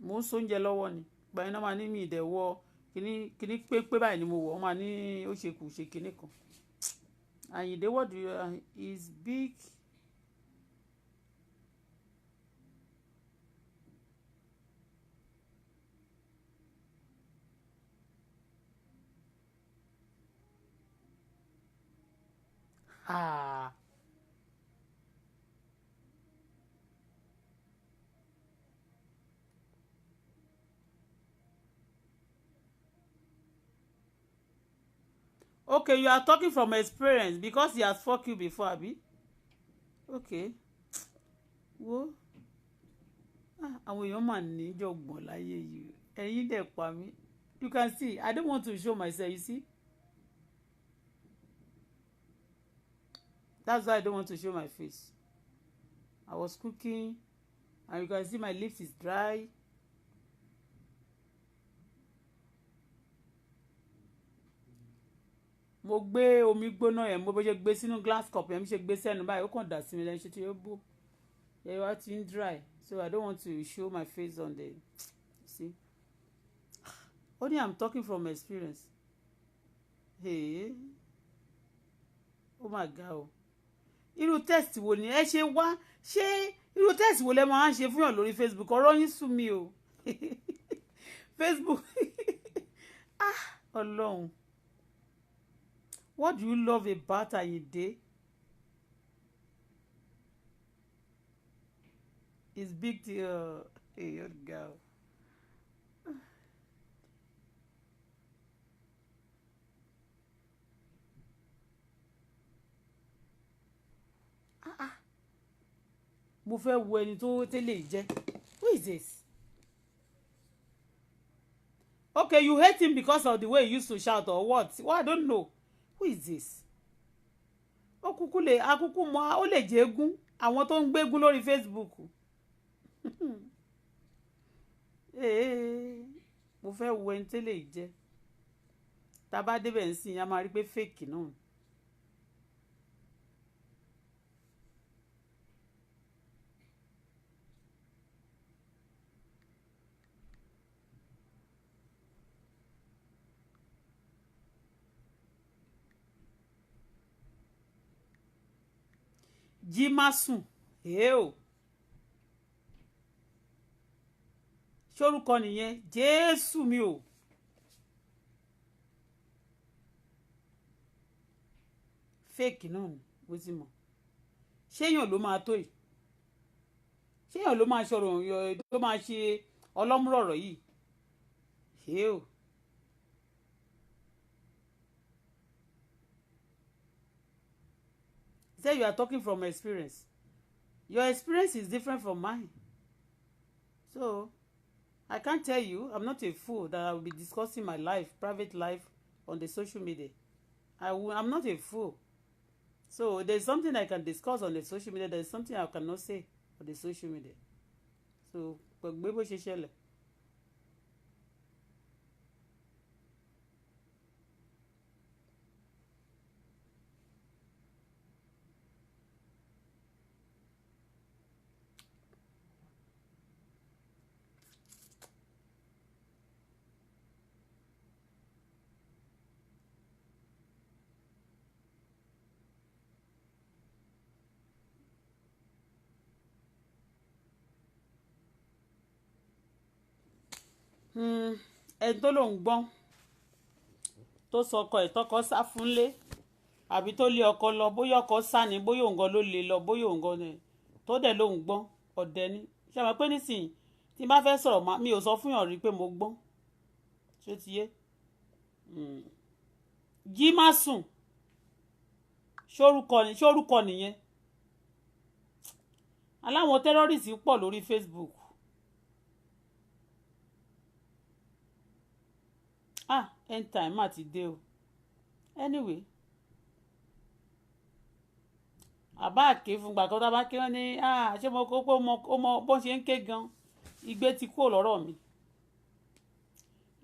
mò ń sóúnjẹ lọ́wọ́ ni gbàyẹn náà máa ní mi ìdẹ̀wọ́ kíní pé báyìí ni mo wọ̀ ọ́ máa ní ó ṣe kù ṣe kíní kan Àyìndé what do you is big ah. Okay, you are talking from experience because he has fucked you before, abi? Okay. Wo àwọn èèyàn mà ní jọ̀gbọ̀n láyé yìí ẹ̀yin dẹ̀ pa mí you can see I don't want to show myself you see that's why I don't want to show my face I was cooking and you can see my lips is dry. Mo gbé omi gbóná yẹn mo bó ṣe gbé sínú glass cup yẹn mi ṣe gbé sẹ́nu báyìí ó kàn dà sí mi lẹ́yìn ṣe tí ó bó yẹ wá ti ń dry so I don't want to show my face on the see only I'm talking from experience hey oh my God o irú test wo ni ẹ ṣe wá ṣé irú test wo lẹ máa ń ṣe fún yàn lórí Facebook ọ̀rọ̀ yín sú mi o Facebook Ọlọ́run. What do you love about Ayinde? It's big deal. Hey, your girl. mo fẹ́ wo ẹni tó tẹ́lẹ̀ jẹ́. Who is this? Okay, you hate him because of the way he used to shout or what? Well, I don't know. Who is this? Akuku mọ ó lè jẹ́ eégún àwọn tó ń gbégún lórí Facebook. Mo fẹ́ wo ẹni tẹ́lẹ̀ jẹ́. Tá bá débẹ̀ ń sìn, a máa rí pé fake náà. Jimasun o ṣorúkọ nìyẹn Jésù mi o fake náà ni bó ti mọ̀ ṣéyàn ló máa tó yìí ṣéyàn ló máa ṣọ̀rọ̀ ló máa ṣe ọlọ́múrọ̀rọ̀ yìí o. Say you are talking from experience. Your experience is different from mine. So, I can't tell you, I'm not a fool that I will be discussing my life, private life, on the social media. I'm not a fool. So, there's something I can discuss on the social media, there's something I cannot say on the social media. So, gbé bó ṣe ṣẹlẹ̀. Ẹni tó lòun gbọ́n tó sọ ọkọ ẹ̀ tọkọ sá fúnlé àbí tó lé ọkọ lọ bóyá ọkọ sá ni bóyá òun gan ló lé lọ bóyá òun gan ni tó dẹ̀ lòun gbọ́n ọ̀dẹ̀ ni ṣe mọ̀ pé nísìnyí tí n bá fẹ́ sọ̀rọ̀ mi ò sọ fún yàn rí pé mo gbọ́n ṣé ti yé jí má sùn ṣórúkọ nìyẹn aláwọn tẹ́rọ́rìsì pọ̀ lórí Facebook. End time má ti dé o anyway àbá àké fúngbà kan tá a bá ké wọn ní ṣé mo kó pé ó mọ bó ṣe ń ké gan igbe ti kúrò lọ́rọ̀ mi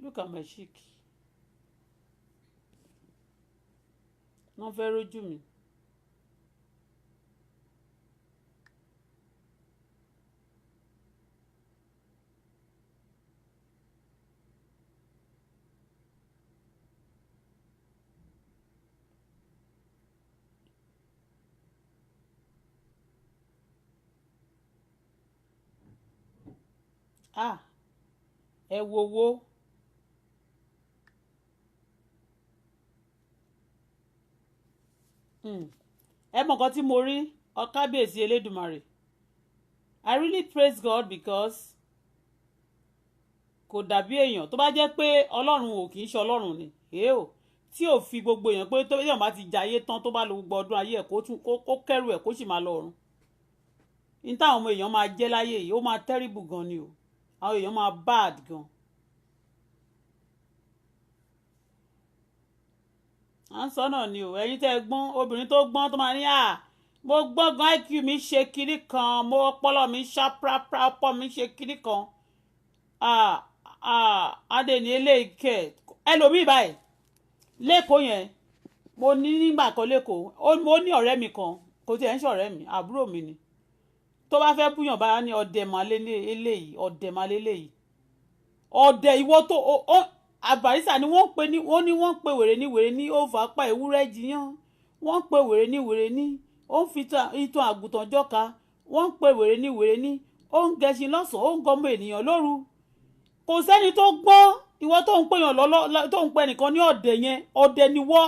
look at my cheek wọ́n fẹ́ rójú mi. Ẹ wo ẹ mọ̀ nǹkan tí mo rí Kábíyèsí Elédùmarè I really praise God because kò dàbí èèyàn tó bá jẹ́ pé Ọlọ́run ò kì í ṣe Ọlọ́run ni tí ò fi gbogbo èèyàn pé tó èèyàn bá ti jayé tán tó bá lo gbogbo ọdún ayé ẹ̀ kó kẹ́rù ẹ̀ kó sì máa lọ ọ̀run ní táwọn ọmọ èèyàn máa jẹ́ láyé yìí ó máa terrible gan ni o àwọn èèyàn máa bad gan. à ń sọ náà ni o ẹ̀yin tẹ́ gbọ́n obìnrin tó gbọ́n tó máa ní mo gbọ́n gan IQ mi ṣe kiri kan mo ọpọlọ mi ṣá prapra ọpọ mi ṣe kiri kan adé ní eléyìí kẹ ẹlòmíì báyìí lẹ́kọ̀ọ́ yẹn mo ní nígbà kan lẹ́kọ̀ọ́ mo ní ọ̀rẹ́ mi kan kò tiẹ̀ ń ṣọ̀rẹ́ mi àbúrò mi ni tó bá fẹ́ búyàn báyà ní ọ̀dẹ̀ eléyìí ọ̀dẹ̀ ìwọ tó àbàrísà ni wọ́n pe wèrè ní òfò apá ewúrẹ́ jiyàn wọ́n pe wèrè ní ó ń fi ìtàn àgùntàn jọ́ka wọ́n pe wèrè ní ó ń gẹṣin lọ́sàn-án ó ń gọmọ ènìyàn lóru kò sẹ́ni tó gbọ́n ìwọ tó ń pèyàn lọ́lọ́ tó ń pè nìkan ní ọ̀dẹ̀ yẹn ọ̀dẹ̀ ni wọ́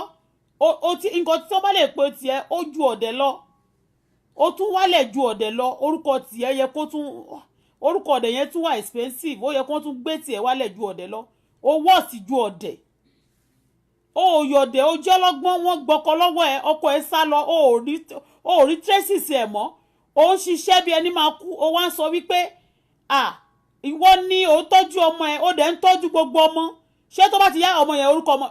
nǹkan tí wọ́n bá lè pe tiẹ̀ ó ju ọ̀dẹ̀ lọ ó tún wálẹ̀ ju ọ̀dẹ̀ lọ orúkọ tiẹ̀ yẹ kó tún orúkọ ọ̀dẹ̀ yẹn tún wà expensive ó yẹ kó tún gbé tiẹ̀ wálẹ̀ ju ọ̀dẹ̀ lọ ó wọ́ọ̀sì ju ọ̀dẹ̀ ó yọ̀dẹ̀ ó jẹ́ ọlọ́gbọ́n wọ́n gbọ́kọ lọ́wọ́ ẹ ọkọ ẹ sá lọ ó rí traces ẹ̀ mọ́ ó ń ṣiṣẹ́ bí ẹni máa kú ó wá ń sọ wípé ìwọ ni ó tọ́jú ọmọ ẹ ó dẹ̀ ń tọ́jú gbogbo ọmọ ṣé tó bá ti yá ọmọ yẹn orúkọ ọmọ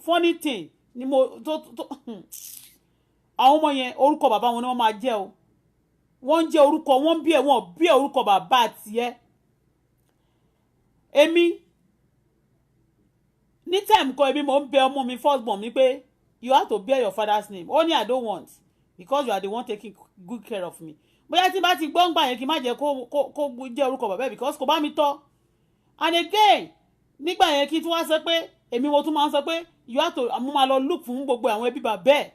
funny thing ni mo àwọn ọmọ yẹn orúkọ bàbá wọn ni wọ́n máa jẹ́ o wọ́n ń jẹ́ orúkọ wọ́n bí ẹ̀ wọ́n bí ẹ̀ orúkọ bàbá àti ẹ̀ èmi ní time kan èmi mò ń bẹ ọmọ mi first born mi pé you have to bear your father's name only I don't want because you are the one taking good care of me bóyá tí bá ti gbọ́ ń gbà yẹn kí n má jẹ́ kó jẹ́ orúkọ bàbá ẹ̀ because kò bá mi tọ́ and again nígbà yẹn kí tí wọ́n sọ pé èmi mo tún máa ń sọ pé you have to mo máa lọ look fún gbogbo àwọn ẹbí bàbá ẹ̀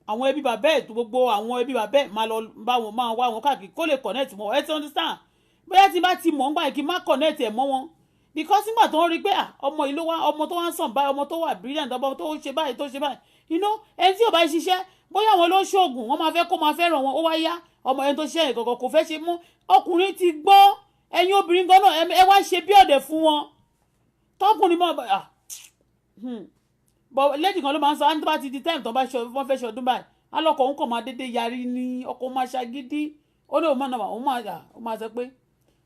àwọn ẹbí bàbá ẹ̀ gbogbo àwọn ẹbí bàbá ẹ̀ máa lọ bá wọn máa wá wọn káàkiri kó lè connect mọ́ ẹ ti understand bóyá tí bá ti mọ̀ ń gbà yẹn kí n má connect ẹ̀ mọ́ wọn because nígbà tó ń rí pé ọmọ yìí ló wá ọmọ tó wá ń sàn báyìí ọmọ tó wà brilliant ọmọ tó ṣe báyìí tó ṣe báyìí you know ẹni tí ò bá ṣiṣẹ́ bóyá àwọn ló ṣoògùn wọ́n máa fẹ́ kó máa fẹ́ràn wọn ó wá yá ọmọ ẹni tó ṣiṣẹ́ yẹn gọ̀gọ̀ kò fẹ́ ṣe mú ọkùnrin ti gbọ́ ẹ̀yin obìnrin gan náà ẹ wá ṣe bí ọ̀dẹ̀ fún wọn tọkùnrin mọ́ bọ̀ lẹ́dì kan ló máa ń sọ á ní tó bá ti di time tó bá wọ́n fẹ́ ṣọdún báyìí alọ́kọ̀ òun kàn máa dédé yarí ní ọkọ̀ máa ṣagídí ó ní òun máa sọ pé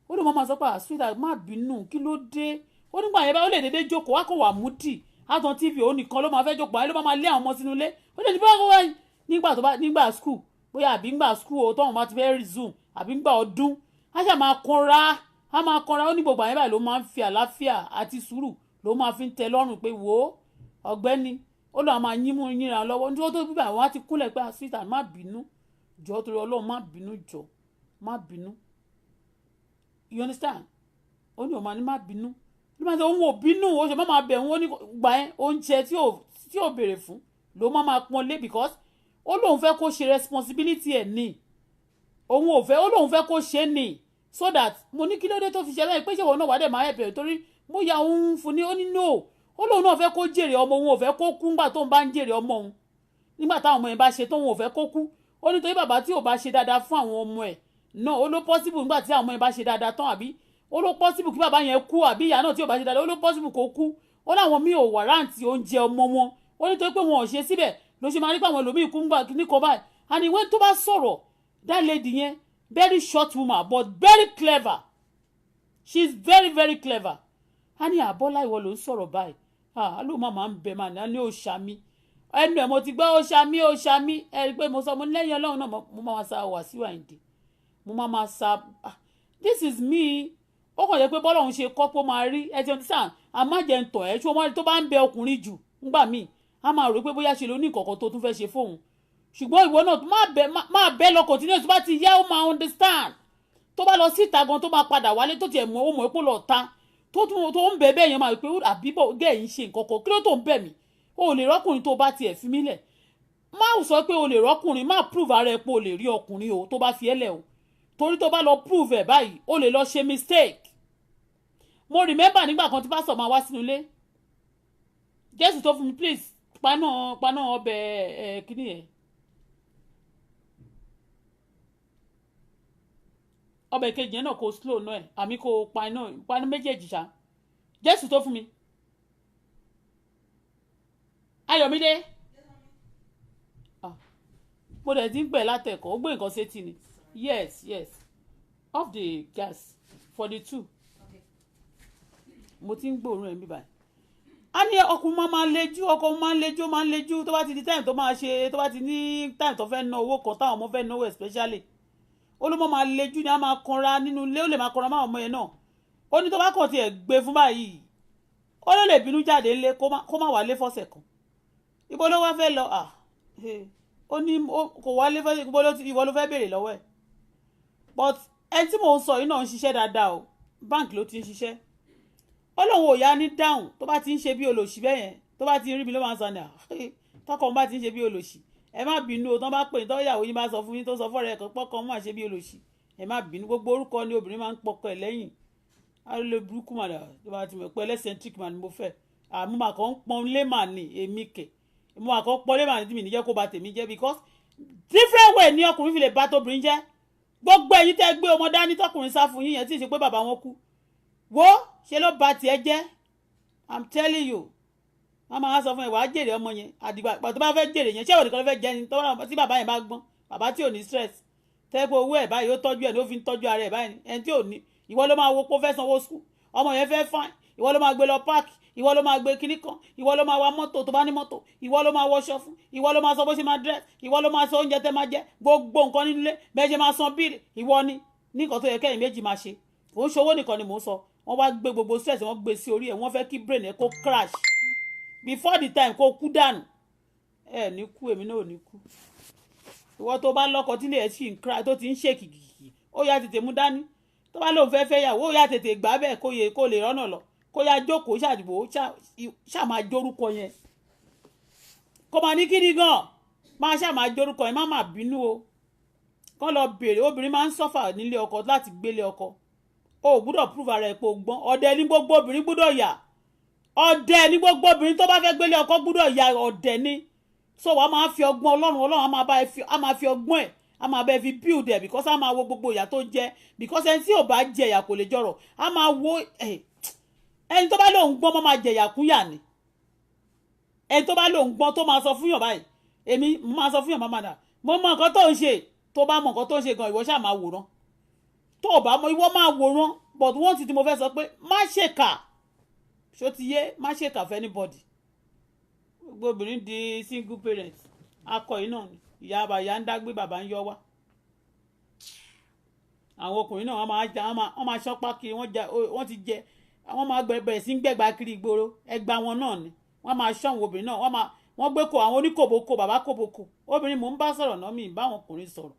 ó ní òun máa sọ pé sweetheart má bínú kí ló dé ó nígbà yẹn bá ó lè dédé jókòó wá kó wà mútì àtàn tv òun nìkan ló máa fẹ́ jókòó àyè ló máa lé àwọn ọmọ sínú ilé ó lè ní bá wọ́n wáyé nígbà school bóyá àbí ńgbà school o tọ́wọ́n bá ti fẹ́ resume àbí ńgbà ọdún á ṣà máa kanra ó ní gbogbo àyè báyìí ló máa ń fi àlàáfíà àti sùúrù ló máa fi ń tẹ lọ́rùn pé wò ó ọ̀gbẹ́ni ó lọ́ọ́ máa yínra lọ́wọ́ nítorí tó bíbá àwọn á ti kúnlẹ̀ pé sísà má bínú jọ torí ọlọ́run má bínú jọ má bínú you understand ó ní òun máa ní má bínú ló máa sọ òun ò bínú ó ṣe máa bẹ̀ wọ́n ní gbà ẹ́ oúnjẹ tí ò béèrè fún ló máa pọ́n lé because ó lóun fẹ́ kó ṣe responsibility ẹ̀ ní òun ò fẹ́ ó lóun fẹ́ kó ṣe ní so that mo ní kí ló dé tó fi ṣe bẹ́ẹ̀ pé ṣé òun náà wà dẹ̀ máa ẹ̀bẹ̀ torí mo ya òun fún ní ó ní no ó lóun náà fẹ́ kó jèrè ọmọ òun ò fẹ́ kó kú nígbà tóun bá ń jèrè ọmọ òun nígbà táwọn ọmọ yẹn bá ṣe tóun ò fẹ́ kó kú ó ní torí bàbá tí ò bá ṣe dáadáa fún àwọn ọmọ ẹ̀ náà ó ló possible nígbà tí àwọn ọmọ yẹn bá ṣe dáadáa tán àbí ó ló possible kí bàbá yẹn kú àbí ìyá náà tí ò bá ṣe dáadáa ó ló possible kó kú ó láwọn míì ò wàrántì oúnjẹ ọmọ wọn ó ní torí pé wọn ò ṣe síbẹ̀ ló ṣe máa rí pé àwọn ẹlòmíì kú ńgbà níkan báyìí and ìwé tó bá sọ̀rọ̀ that lady yẹn very short woman but very clever she is very very clever a ní àbọ́lá ìwọ ló ń sọ̀rọ̀ báyìí ló máa ń bẹ máa ní òṣàmí ẹnu ẹ̀ mo ti gbọ́ òṣàmí ẹ rí i pé mo sọ mo lẹ́yìn ọlọ́run náà mo máa sa Wàsíù Àyìndé mo máa sa this is me ó kàn jẹ́ pé bọ́lá òun ṣe kọ́ pé ó máa rí ẹ ti ọtí sàn àmájẹ̀ntọ̀ ẹ̀ tí wọ́n tó bá ń bẹ ọkùnrin jù ńgbà míì a máa rò pé bóyá ṣe ló ní ìkọ̀kọ̀ tó tún fẹ́ ṣe fóun ṣùgbọ́n ìwọ náà máa bẹ́ lọ continue tó bá ti yá ó máa understand tó bá lọ síta gan tó máa padà wálé tó tiẹ̀ mọ̀ ó mọ̀ pé lọ ta tó ń bẹ̀ bẹ́ẹ̀ yẹn máa pé àbíbọ̀ gẹ̀ yín ṣe nǹkan kan kí ló tó ń bẹ̀ mí o lè rọ́kùnrin tó bá tiẹ̀ fi mí lẹ̀ má sọ pé o lè rọ́kùnrin má prove ara ẹ pé o lè rí ọkùnrin o tó bá fi ẹ́ lẹ̀ o torí tó bá lọ prove ẹ̀ báyìí o lè lọ ṣe mistake mo remember nígbà kan tí pásítọ̀ máa wá sínú ilé Jésù tó fún mi please paná ọbẹ̀ kíní yẹn ọbẹ̀ kejì yẹn náà kò slow náà ẹ̀ àmì kò paná méjèèjì ṣá Jésù tó fún mi Ayọ̀mídé mo dẹ̀ ti ń pẹ̀ látẹ̀kọ́ ó gbé nǹkan sétí ni yes off the gas for the two mo ti ń gbóòórùn ẹ̀ ń bí báyìí a ní ọkùnrin máa ń lejú tó bá ti di time tó máa ṣe tó bá ti ní time tó fẹ́ ná owó kan táwọn ọmọ fẹ́ náwó especially olómọ máa lejú ni a máa kanra nínú ilé ó lè máa kanra máa ọmọ yẹn náà ó ní tó bá kàn tiẹ̀ gbé fún báyìí ó lè bínú jáde ńlé kó má wálé fọ́sẹ̀ kan ibo ló wá fẹ́ lọ ó ní kò wálé fọ́sẹ̀ ìwọ ló fẹ́ béèrè lọ́wọ́ ẹ̀ but ẹni tí mò ń sọ yìí náà ń ṣiṣẹ́ dáadáa o bank ló ti ń ṣiṣẹ́ ó lóun ò yá ní dáhùn tó bá ti ń ṣe bí olòṣì bẹ́ẹ̀ yẹn tó bá ti rí mi ló máa ń sọ ní tọkọ bá ti ń ṣe bí olòṣì ẹ má bínú o tán bá pè tán ìyàwó yín bá sọ fún yín tó sọ fọ́ọ̀rẹ́ ẹ̀kan pọ́kàn máa ṣe bí olòṣì ẹ má bínú gbogbo orúkọ ni obìnrin máa ń pọkọ ẹ̀ lẹ́yìn alẹ́ burúkú màdà tó bá ti mọ̀ pé eccentric man ni mo fẹ́ àmúmọ̀ kan ń pọn lé mà ní èmi kẹ̀ mo àkọ́ pọn lé mà ní tí mi níjẹ́ kó ba tèmi jẹ́ because different way ni ọkùnrin fi lè bá tóbìnrin jẹ́ gbogbo ẹ̀yin tẹ́ gbé ọmọ dání tọkùnrin sá fún yín yẹn tí ì ṣe pé bàbá wọn kú wo ṣe ló ba tiẹ̀ jẹ́ I'm telling you wọ́n máa sọ fún ẹ wàá jèrè ọmọ yẹn àdìgbà tó bá fẹ́ jèrè yẹn ṣé òun nìkan ló fẹ́ jẹ ni tí bàbá yẹn bá gbọ́n bàbá tí ò ní stress tẹ́gbọ́ owó ẹ̀ báyìí ó tọ́jú ẹ̀ ló fi ń tọ́jú ara ẹ̀ báyìí ẹni tí ò ní ìwọ ló máa wo pé ó fẹ́ sanwó sùn ọmọ yẹn fẹ́ fáìn ìwọ ló máa gbé lọ páàkì ìwọ ló máa gbé kinní kan ìwọ ló máa wa mọ́tò tó bá ní mọ́tò ìwọ ló máa wọṣọ fún ìwọ ló máa sọ bó ṣe máa dírẹ́sì ìwọ ló máa sọ oúnjẹ tẹ́ máa jẹ gbogbo nǹkan nílé bẹ́ẹ̀ ṣe máa san bíìlì ìwọ ni nǹkan tó yẹ kẹ́yìn méjì máa ṣe òun ṣòwò nìkan ni mò ń sọ wọ́n wá gbé gbogbo stress wọ́n gbé sí orí ẹ̀ wọ́n fẹ́ kí brain ẹ̀ kó crash before the time kó kú dànù ẹ ní kú èmi náà ò ní kú ìwọ tó bá lọ́kọ tí ilé ẹ̀ sì ń crash tó ti ń ṣe kìkìkì ó yá tètè mú dání tó bá lóun fẹ́ fẹ́ yàwó ó yá tètè gbà bẹ́ẹ̀ kó lè rọ́nà lọ kó yá jókòó ṣàdìbò ṣáà máa jórúkọ yẹn kó máa ní kíni gan máa ṣáà máa jórúkọ yẹn má má bínú o kán lọ bèrè obìnrin máa ń sọ́fà nílé ọkọ láti gbélé ọkọ o ò gbúdọ̀ prove ara ẹ̀ pé o gbọ́n ọ̀dẹ̀ ní gbogbo obìnrin gbúdọ̀ yà ọ̀dẹ̀ ní gbogbo obìnrin tó bá fẹ́ gbélé ọkọ gbúdọ̀ yà ọ̀dẹ̀ ní so wàá máa fi ọgbọ́n ọlọ́run á máa fi ọgbọ́n ẹ̀ á máa bẹ́ẹ̀ fi build ẹ̀ because á máa wo gbogbo ìyà tó jẹ because ẹni tí ò bá jẹ ìyà kò lè jọrọ̀ á máa wo ẹni tó bá lóun gbọ́n máa jẹ ìyà kúnyà ni ẹni tó bá lóun gbọ́n tó máa sọ fún yàn báyìí èmi máa sọ fún yàn máa dà mo mọ nǹkan tó ń ṣe tó bá mọ nǹkan tó ń ṣe gan ìwọ ṣáà máa wòran tó o bá mọ ìwọ máa wòran but one thing tí mo fẹ́ sọ pé má ṣèkà ṣó ti yé má ṣèkà for anybody gbogbo obìnrin di single parent akọ yìí náà ni ìyá ń dágbé bàbá ń yọ wá àwọn ọkùnrin náà wọ́n máa ṣọ́pá kiri wọ́n ti jẹ wọ́n máa bẹ̀rẹ̀ sí ń gbẹ̀gbà kiri ìgboro ẹgbà wọn náà ni wọ́n máa ṣọ́ àwọn obìnrin náà wọ́n gbé kò àwọn oníkòbókò bàbá kòbókò obìnrin mò ń bá sọ̀rọ̀ náà mi bá àwọn ọkùnrin sọ̀rọ̀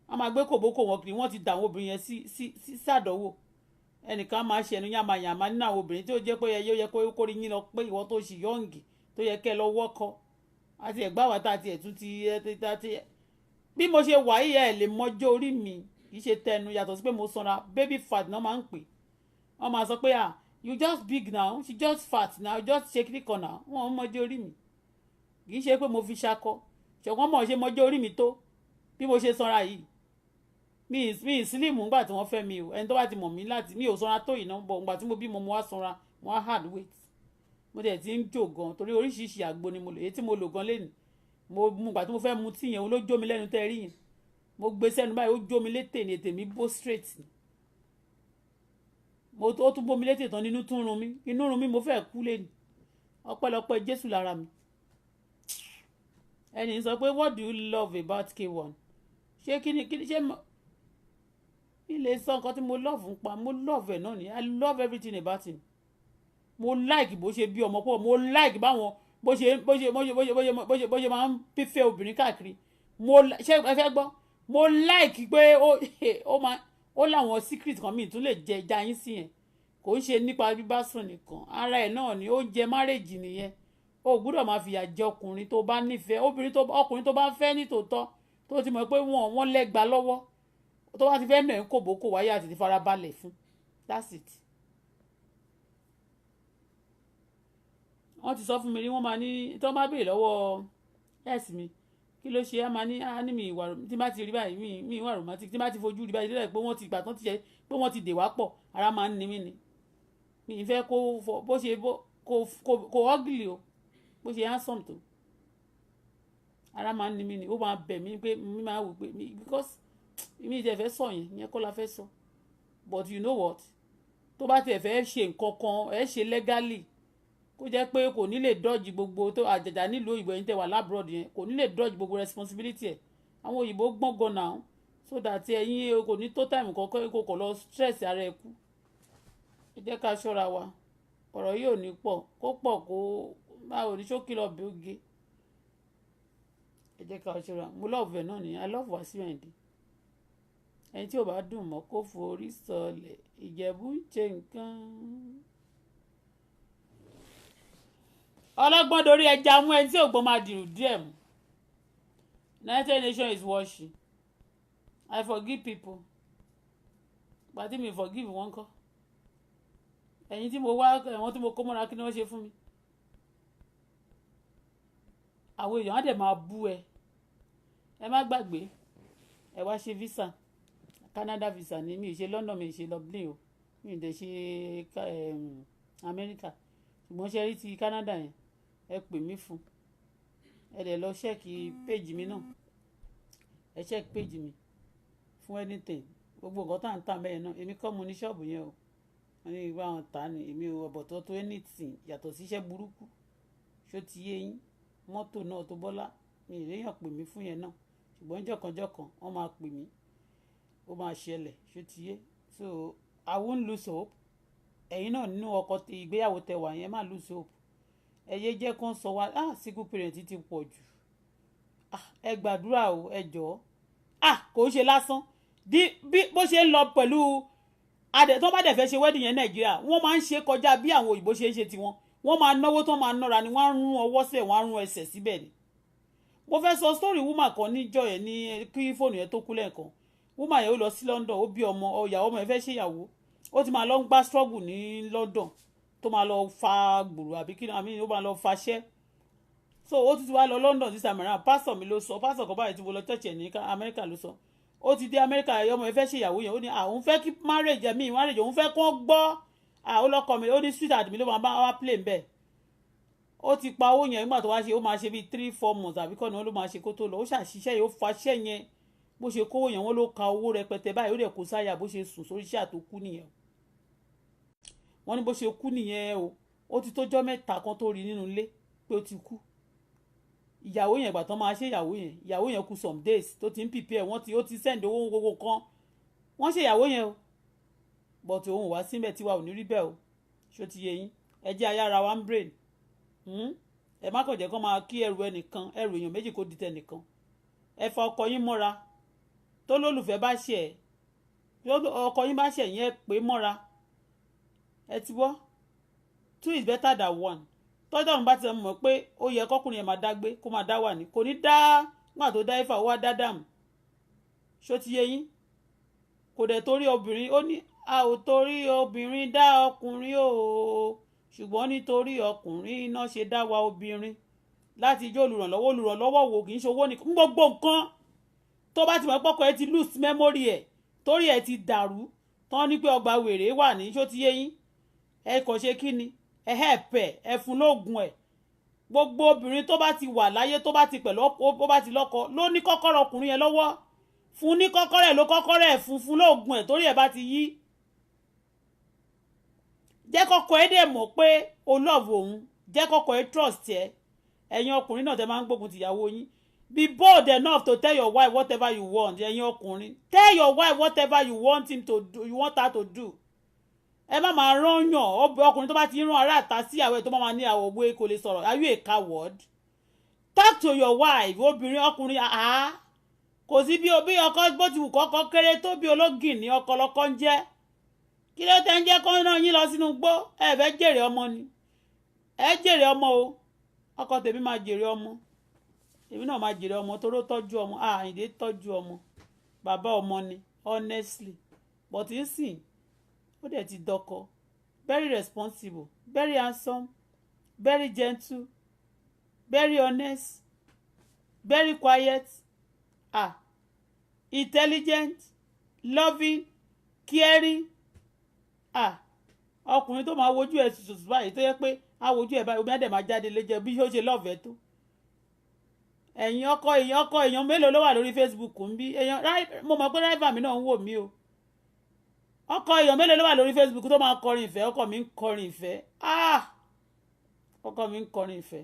wọ́n máa gbé kòbókò wọn kiri wọ́n ti dà àwọn obìnrin yẹn sí sàdánwò ẹnìkan máa ṣe ẹnu yàmàyàmà nínú àwọn obìnrin tí ó jẹ́ pé yẹ kó rí yín lọ pé ìwọ tó ṣì yọ̀ǹgì tó yẹ kẹ́ lọ wọ́kọ àti ẹ̀gbá wa tá àti ẹ̀tún ti bí mo ṣe wà yìí ẹ̀ lè mọjọ́ orí mi kì í ṣe tẹnu yàtọ̀ sí pé mo sanra baby fat náà máa ń pè wọ́n máa sọ pé you just big now she just fat now just ṣe kíní kan náà wọ́n mọjọ́ orí mi kì í ṣe pé mo fi ṣakọ ṣùgbọ́n mo ṣe mọjọ́ orí mi tó bí mo ṣe sanra yìí mi slim ńgbà tí wọ́n fẹ́ mi o ẹni tó bá ti mọ̀ mí láti mi ò sanra tó yìí náà bọ̀ ńgbà tí mo bímọ mo wá sanra mo wá hard weight mo dẹ̀ ti ń jò gan torí oríṣiríṣi àgbo ni mo lò èyí tí mo lò gan lẹ́nu mo mú gbà tí mo fẹ́ mu tí yẹn ló jó mi lẹ́nu tẹ́ rí yẹn mo gbé sẹ́nu báyìí ó jó mi létè ní ètè mi bó straight ó tún bó mi létè tán nínú tún run mi inú run mi mo fẹ́ kú lẹ́nu ọpẹ́lọpẹ́ Jésù lára mi ẹni sọ pé what do you love about K1 ṣé kíni ṣé ilé sọ nǹkan tí mo love ń pa mo love ẹ̀ náà ni I love everything about him mo like bó ṣe bí ọmọ pọ̀ mo like báwọn bó ṣe máa ń fífẹ́ obìnrin káàkiri mo ṣe ẹ fẹ́ gbọ́ mo like pé ó láwọn secret kan míì tún lè jẹ ẹja yín sí yẹn kò ń ṣe nípa bíbá sùn nìkan ara ẹ̀ náà ni ó jẹ marriage nìyẹn o gbúdọ̀ máa fìyà jẹ ọkùnrin tó bá nífẹ̀ẹ́ ọkùnrin tó bá fẹ́ nítòótọ́ tó ti mọ̀ pé wọ́n lẹ́gba lọ́wọ́ tó bá ti fẹ́ mẹ́rin kòbókò wáyé àti ti farabalẹ̀ fún that's it. wọ́n ti sọ fún mi rí wọ́n máa ní tí wọ́n bá béèrè lọ́wọ́ ẹ̀sì mi kí ló ṣe á máa ní mi ìwà tí bá ti rí báyìí mi ìwà romantic tí bá ti fojú rí báyìí lẹ́yìn pé wọ́n ti gbà tán ti jẹ́ pé wọ́n ti dè wá pọ̀ ara máa ń ní mí ni mi ìfẹ́ bó ṣe kó ugly o bó ṣe handsome tó ara máa ń ní mí ni ó máa bẹ̀ mí pé mi máa wò pé because mi ìjẹ́ fẹ́ sọ yẹn kọ́ la fẹ́ sọ but you know what tó bá tiẹ̀ fẹ́ ṣe nǹkan kan ẹ̀ ṣe legally kó jẹ́ pé kò ní lè dodge gbogbo tó àjàjà nílùú òyìnbó yẹn tẹ́ wà labroad yẹn kò ní lè dodge gbogbo responsibility ẹ̀ àwọn òyìnbó gbọ́n gan náà so that ẹ̀yin kò ní tó time kankan kò kò lọ stress ara ẹ̀ kú ẹ jẹ́ ká ṣọ́ra wa ọ̀rọ̀ yìí ò ní pọ̀ kó báwo ní ṣókí lọ bí ó gé ẹ jẹ́ ká ṣọ́ra mo love ẹ̀ náà ni I love Wasiu Ayinde ẹni tí ò bá dùn mọ́ kó forí sọlẹ̀ Ìjẹ̀bú ń ṣe nǹkan. ọlọ́gbọ́n dorí ẹja mú ẹni tí ògbọ́n máa dìrù díẹ̀ mú United Nations is watching I forgive people pàtí mi forgive wọn kọ́ ẹ̀yin tí mo wá ẹ̀wọ̀n tí mo kó mọ́ra kí ni wọ́n ṣe fún mi àwọn èèyàn á dẹ̀ máa bú ẹ má gbàgbé ẹ wá ṣe visa Canada visa ni mi ì ṣe London mi ì ṣe Dublin o mi ì dẹ̀ ṣe America ṣùgbọ́n ṣe rí ti Canada yẹn ẹ pè mí fún ẹ dẹ̀ lọ ṣẹ́ẹ̀kì péjì mi náà ẹ ṣẹ́ẹ̀kì péjì mi fún anything gbogbo nǹkan tá à ń tà mẹ́yẹn náà èmi kọ́ mo ní ṣọ́ọ̀bù yẹn o wọ́n ní ìgbà wọn tà ní èmi ò ọ̀bọ̀ tó anything yàtọ̀ sí iṣẹ́ burúkú ṣó ti yé yín mọ́tò náà tó Bọ́lá mi ì léèyàn pè mí fún yẹn náà ṣùgbọ́n jọ̀kanjọ̀kan wọ́n máa pè mí ó máa ṣẹlẹ̀ ṣó ti yé so I won't lose hope ẹ̀yin náà nínú ọkọ ìgbéyàwó tẹwà yẹn má lose hope ẹ̀yẹ jẹ́ kó ń sọ wá single parent ti pọ̀ jù ẹ gbàdúrà o ẹ jọ̀ọ́ kò ń ṣe lásán bí bó ṣe ń lọ pẹ̀lú tó bá dẹ̀ fẹ́ ṣe wedding yẹn Nàìjíríà wọ́n máa ń ṣe kọjá bí àwọn òyìnbó ṣe ń ṣe tiwọn wọ́n máa náwó tó máa nára ni wọ́n á rún ọwọ́ síbẹ̀ wọ́n á rún ẹsẹ̀ síbẹ̀ ni mo fẹ́ sọ story woman kan níjọ́ yẹn ní kí fóònù yẹn tó kú lẹ́ẹ̀kan woman yẹn ó lọ sí London ó bí ọmọ ìyàwó ọmọ yẹn fẹ́ ṣèyàwó ó ti máa lọ ń gbá struggle ní London tó máa lọ fa gbòòrò àbí kí ni ó máa lọ faṣẹ́ so ó ti wá lọ London this time around pastor mi ló sọ pastor kan báyìí tí mo lọ church ẹ̀ ní America ló sọ ó ti dé America ọmọ yẹn fẹ́ ṣèyàwó yẹn ó ní òun fẹ́ kí marriage òun fẹ́ kó gbọ́ ó lọ́kọ mi ó ní sweetheart mi ló máa bá wá play bẹ́ẹ̀ ó ti pa owó yẹn nígbà tó wá ṣe ó máa ṣe bíi 3-4 months àbí kọ́ni wọ́n ló máa ṣe kó tó lọ ó ṣàṣìṣe yìí ó faṣẹ́ yẹn bó ṣe kówó yẹn wọ́n ló ka owó rẹpẹtẹ báyìí ó dẹ̀ kó sáyà bó ṣe sùn sórí iṣẹ́ àtòkú nìyẹn wọ́n ní bó ṣe kú nìyẹn o ó ti tójọ́ mẹ́ta kan tó rí nínú ilé pé ó ti kú ìyàwó yẹn ìgbà tán máa ṣe ìyàwó yẹn kú some days tó ti ń prepare ó ti send owó gbogbo kan wọ́n ṣe ìyàwó yẹn o but òun wá síbẹ̀ tiwa ò ní rí bẹ́ẹ̀ o ṣó ti yé yín ẹ jẹ́ ayára wa ń brain ẹ má kàn jẹ́ kó máa kí ẹrù ẹnìkan ẹrù èèyàn méjì kó di tẹnìkan ẹ fa ọkọ yín mọ́ra tó lólùfẹ́ bá ṣẹ̀ ọkọ yín bá ṣẹ̀ yín ẹ pé mọ́ra ẹ ti wọ́ 2 is better than 1 tọ́jú àwọn bá ti mọ̀ pé ó yẹ kọ́kùnrin yẹn máa dágbé kó máa dá wà ní kò ní dá nígbà tó dá ifá ó wá dá dàmú ṣó ti yé yín kò dẹ̀ torí obìnrin ó ní a ò torí obìnrin dá ọkùnrin o ṣùgbọ́n nítorí ọkùnrin iná ṣe dá wa obìnrin láti ijó olùrànlọ́wọ́ wò kì í ṣe owó nìkan gbogbo nǹkan tó bá ti mọ̀ pọ́kọ ẹ ti lose memory ẹ̀ torí ẹ ti dàrú tán ní pé ọgbà wèrè wà ní ṣó ti yé yín ẹ kàn ṣe kí ni ẹ hẹ́ẹ̀pẹ̀ ẹ fún lóògùn ẹ̀ gbogbo obìnrin tó bá ti wà láyé tó bá ti pẹ̀lú ó bá ti lọ́kọ ló ní kọ́kọ́rọ́ ọkùnrin yẹn lọ́wọ́ fún ní kọ́kọ́rọ́ ẹ̀ ló kọ́kọ́rọ́ ẹ̀ fún lóògùn ẹ̀ torí ẹ̀ bá ti yí jẹ́ kọ́kọ́ ẹ̀ dẹ̀ mọ̀ pé o love òun jẹ́ kọ́kọ́ ẹ̀ trust ẹ̀ ẹ̀yin ọkùnrin náà tẹ́ máa ń gbógun tìyàwó yín be bold enough to tell your wife whatever you want ẹ̀yin ọkùnrin tell your wife whatever you want him to do you want her to do ẹ má máa rányàn ọkùnrin tó bá ti rán ará àta sí àwẹ̀ tó máa ní àwọ̀ òwe kò lè sọ̀rọ̀ are you a coward talk to your wife obìnrin ọkùnrin kò sí bí ọkọ bó ti wù kọ́kọ́ kéré tó bí ológìn ní ọkọ lọ́kọ́ ń jẹ́ kí ló tẹ́ ń jẹ́ kọ́ náà yín lọ sínú gbó ẹ fẹ́ jèrè ọmọ ni ẹ jèrè ọmọ o ọkọ tèmi máa jèrè ọmọ èmi náà máa jèrè ọmọ toró tọ́jú ọmọ Àyìndé tọ́jú ọmọ bàbá ọmọ ni honestly but ń sìn ó dẹ̀ ti dọkọ very responsible very handsome very gentle very honest very quiet intelligent loving caring ọkùnrin tó máa wojú ẹ̀ tuntun báyìí tó yẹ pé á wojú ẹ̀ báyìí omi á dẹ̀ máa jáde léjẹ bí ó ṣe lọ́ọ̀fẹ́ tó ẹ̀yin ọkọ èèyàn mélòó ló wà lórí Facebook ń bí mo mọ̀ pé ráìvà mi náà ń wò mí o ọkọ èèyàn mélòó ló wà lórí Facebook tó máa kọrin ìfẹ́ ọkọ mi ń kọrin ìfẹ́ ọkọ mi ń kọrin ìfẹ́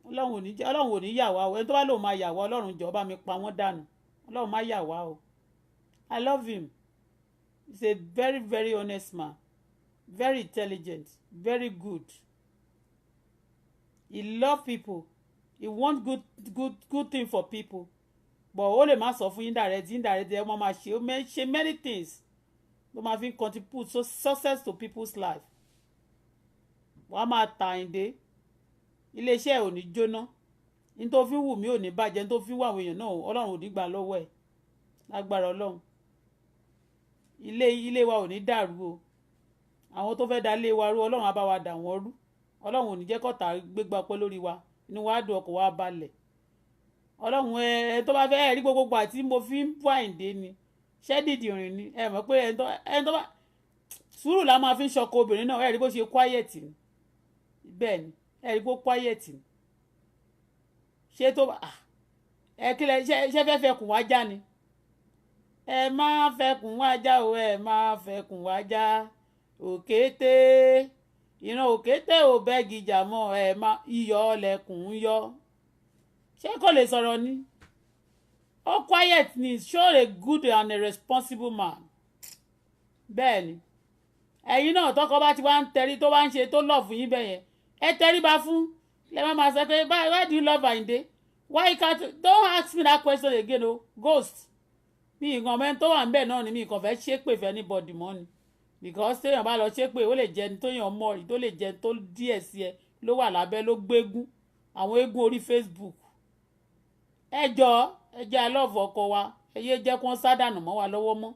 ọlọ́run ò ní yà wá o ẹni tó bá lóun máa yà wá ọlọ́run jọ̀ọ́ bá mi pa wọ́n dànù ọlọ́run má yà wá o I love him he's a very very honest man very intelligent very good he love people he want good thing for people but ó lè má sọ fún indirect ẹ wọ́n máa ṣe many things ló máa fi contribute success to people's life wọ́n á máa ta Àyìndé iléeṣẹ́ ẹ̀ ò ní jóná ní tó fi wù mí ò ní bàjẹ́ ní tó fi wù àwọn èèyàn náà ọlọ́run ò ní gbà lọ́wọ́ ẹ̀ lágbára ọlọ́run ilé wa ò ní dàrú o àwọn tó fẹ́ da ilé wa rú ọlọ́run á bá wa dà wọ́n rú ọlọ́run ò ní jẹ́ kọ́ta gbégbá pẹ́ lórí wa inú wa dùn ọkọ̀ wa balẹ̀ ọlọ́run ẹ tó bá fẹ́ rí gbogbo àti mo fi ń bọ́ Àyìndé ni ṣẹ́dìdì rìn ni ẹ mọ̀ pé ẹni tó bá sùúrù la máa fi ń ṣọkọ obìnrin náà ẹ rí bó ṣe quiet ni bẹ́ẹ̀ ni ẹ rí bó quiet ni ṣé tó bá ẹ kílẹ̀ ṣé fẹ́ kùn wá já ni ẹ má fẹkùn wájà o ẹ má fẹkùn wájà òkété ìran òkété ò bẹ́gi jà mọ́ ẹ má iyọ̀ ọlẹ́kùn ń yọ ṣé kò lè sọ̀rọ̀ ni ó quiet ni show a good and a responsible man bẹ́ẹ̀ ni ẹ̀yin náà tọkọ bá ti wá ń tẹrí tó bá ń ṣe tó lọ́ọ̀fù yín bẹ́ẹ̀ yẹn ẹ tẹríba fún lẹ máa sọ pé why do you love Àyìndé why can't don't ask me that question again o ghost mi nǹkan mẹ́rin tó wà ń bẹ̀ náà ni mi nǹkan fẹ́ ṣépè fẹ́ anybody mọ́ ni because téèyàn bá lọ ṣépè ó lè jẹ́ ní tóyàn mọ̀ rí tó lè jẹ́ tó díẹ̀ sí ẹ ló wà lábẹ́ ló gbégún àwọn eégún orí Facebook ẹ jọ ẹ jẹ́ alọ́ọ̀fù ọkọ wa ẹ yé jẹ́ kó ń sádànù mọ́ wa lọ́wọ́ mọ́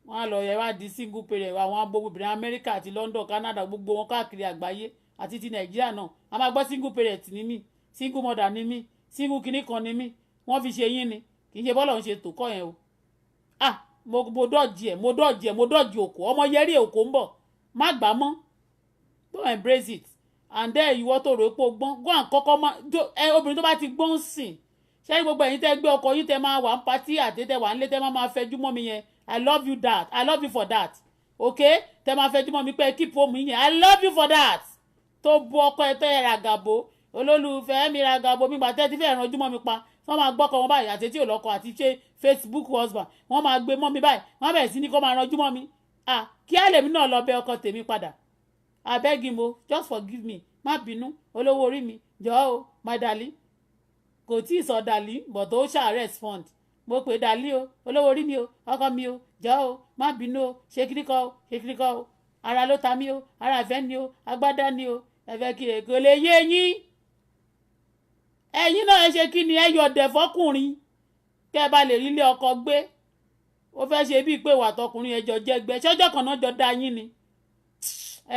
wọ́n á lọ yẹ wá di single parent àwọn agbóhùnbìnrin Amẹ́ríkà àti London Canada gbogbo wọn káàkiri àgbáyé àti ti Nàìjíríà náà a máa gbọ́ single parent ní mí single mother ní mí single kinní kan ní mí wọ́n fi ṣe yín ni kì í ṣe bọ́lọ̀ ń ṣe tò kọ́ yẹn o mo dọ́ọ̀jì òkò ọmọ yẹrí òkò ń bọ̀ má gbà mọ́ don't embrace it and then ìwọ tó rò pé o gbọ́n go and kọ́kọ́ obìnrin tó bá ti gbọ́n sìn ṣé gbogbo ẹ̀yin tẹ́ gbé ọkọ yín tẹ́ máa wà ń patí àti tẹ́ wà ń lé tẹ́ máa fẹjú mọ́ mi yẹn I love you that I love you for that okay tẹ́ máa fẹjú mọ́ mi pé keep home yẹn I love you for that tó bu ọkọ ẹ tó yẹ ràgàbó olólùfẹ́ mi ràgàbó mi gbà tẹ́ ti fẹ́ rànjú mọ́ mi pa wọ́n máa gbọ́kọ̀ wọn báyìí àti tí ò lọ́kọ àti ṣe Facebook husband wọ́n máa gbé mọ́ mi báyìí wọ́n bẹ̀rẹ̀ sí ní kó máa rànjú mọ́ mi kí á lèmi náà lọ bẹ ọkọ tèmi padà I beg him o just forgive me má bínú olówó orí mi jọ̀ọ́ o my darling kò tí ì sọ dàlí but ó ṣáà respond mo pè dàlí o olówó orí mi o ọkọ mi o jọ̀ọ́ o má bínú o ṣe kíríkọ o ara ló ta mí o ara ìfẹ́ ni o agbádá ni o ẹ̀fẹ́ kí èkó lè yé yín ẹ̀yin náà ṣe kí ni ẹ yọ̀dẹ̀ fọkùnrin kẹ́ ẹ bá lè rí ilé ọkọ gbé ó fẹ́ ṣe bíi pé ìwà tọkùnrin ẹjọ́ jẹ́gbẹ́ ṣọ́jọ́ kan náà jọ da yín ni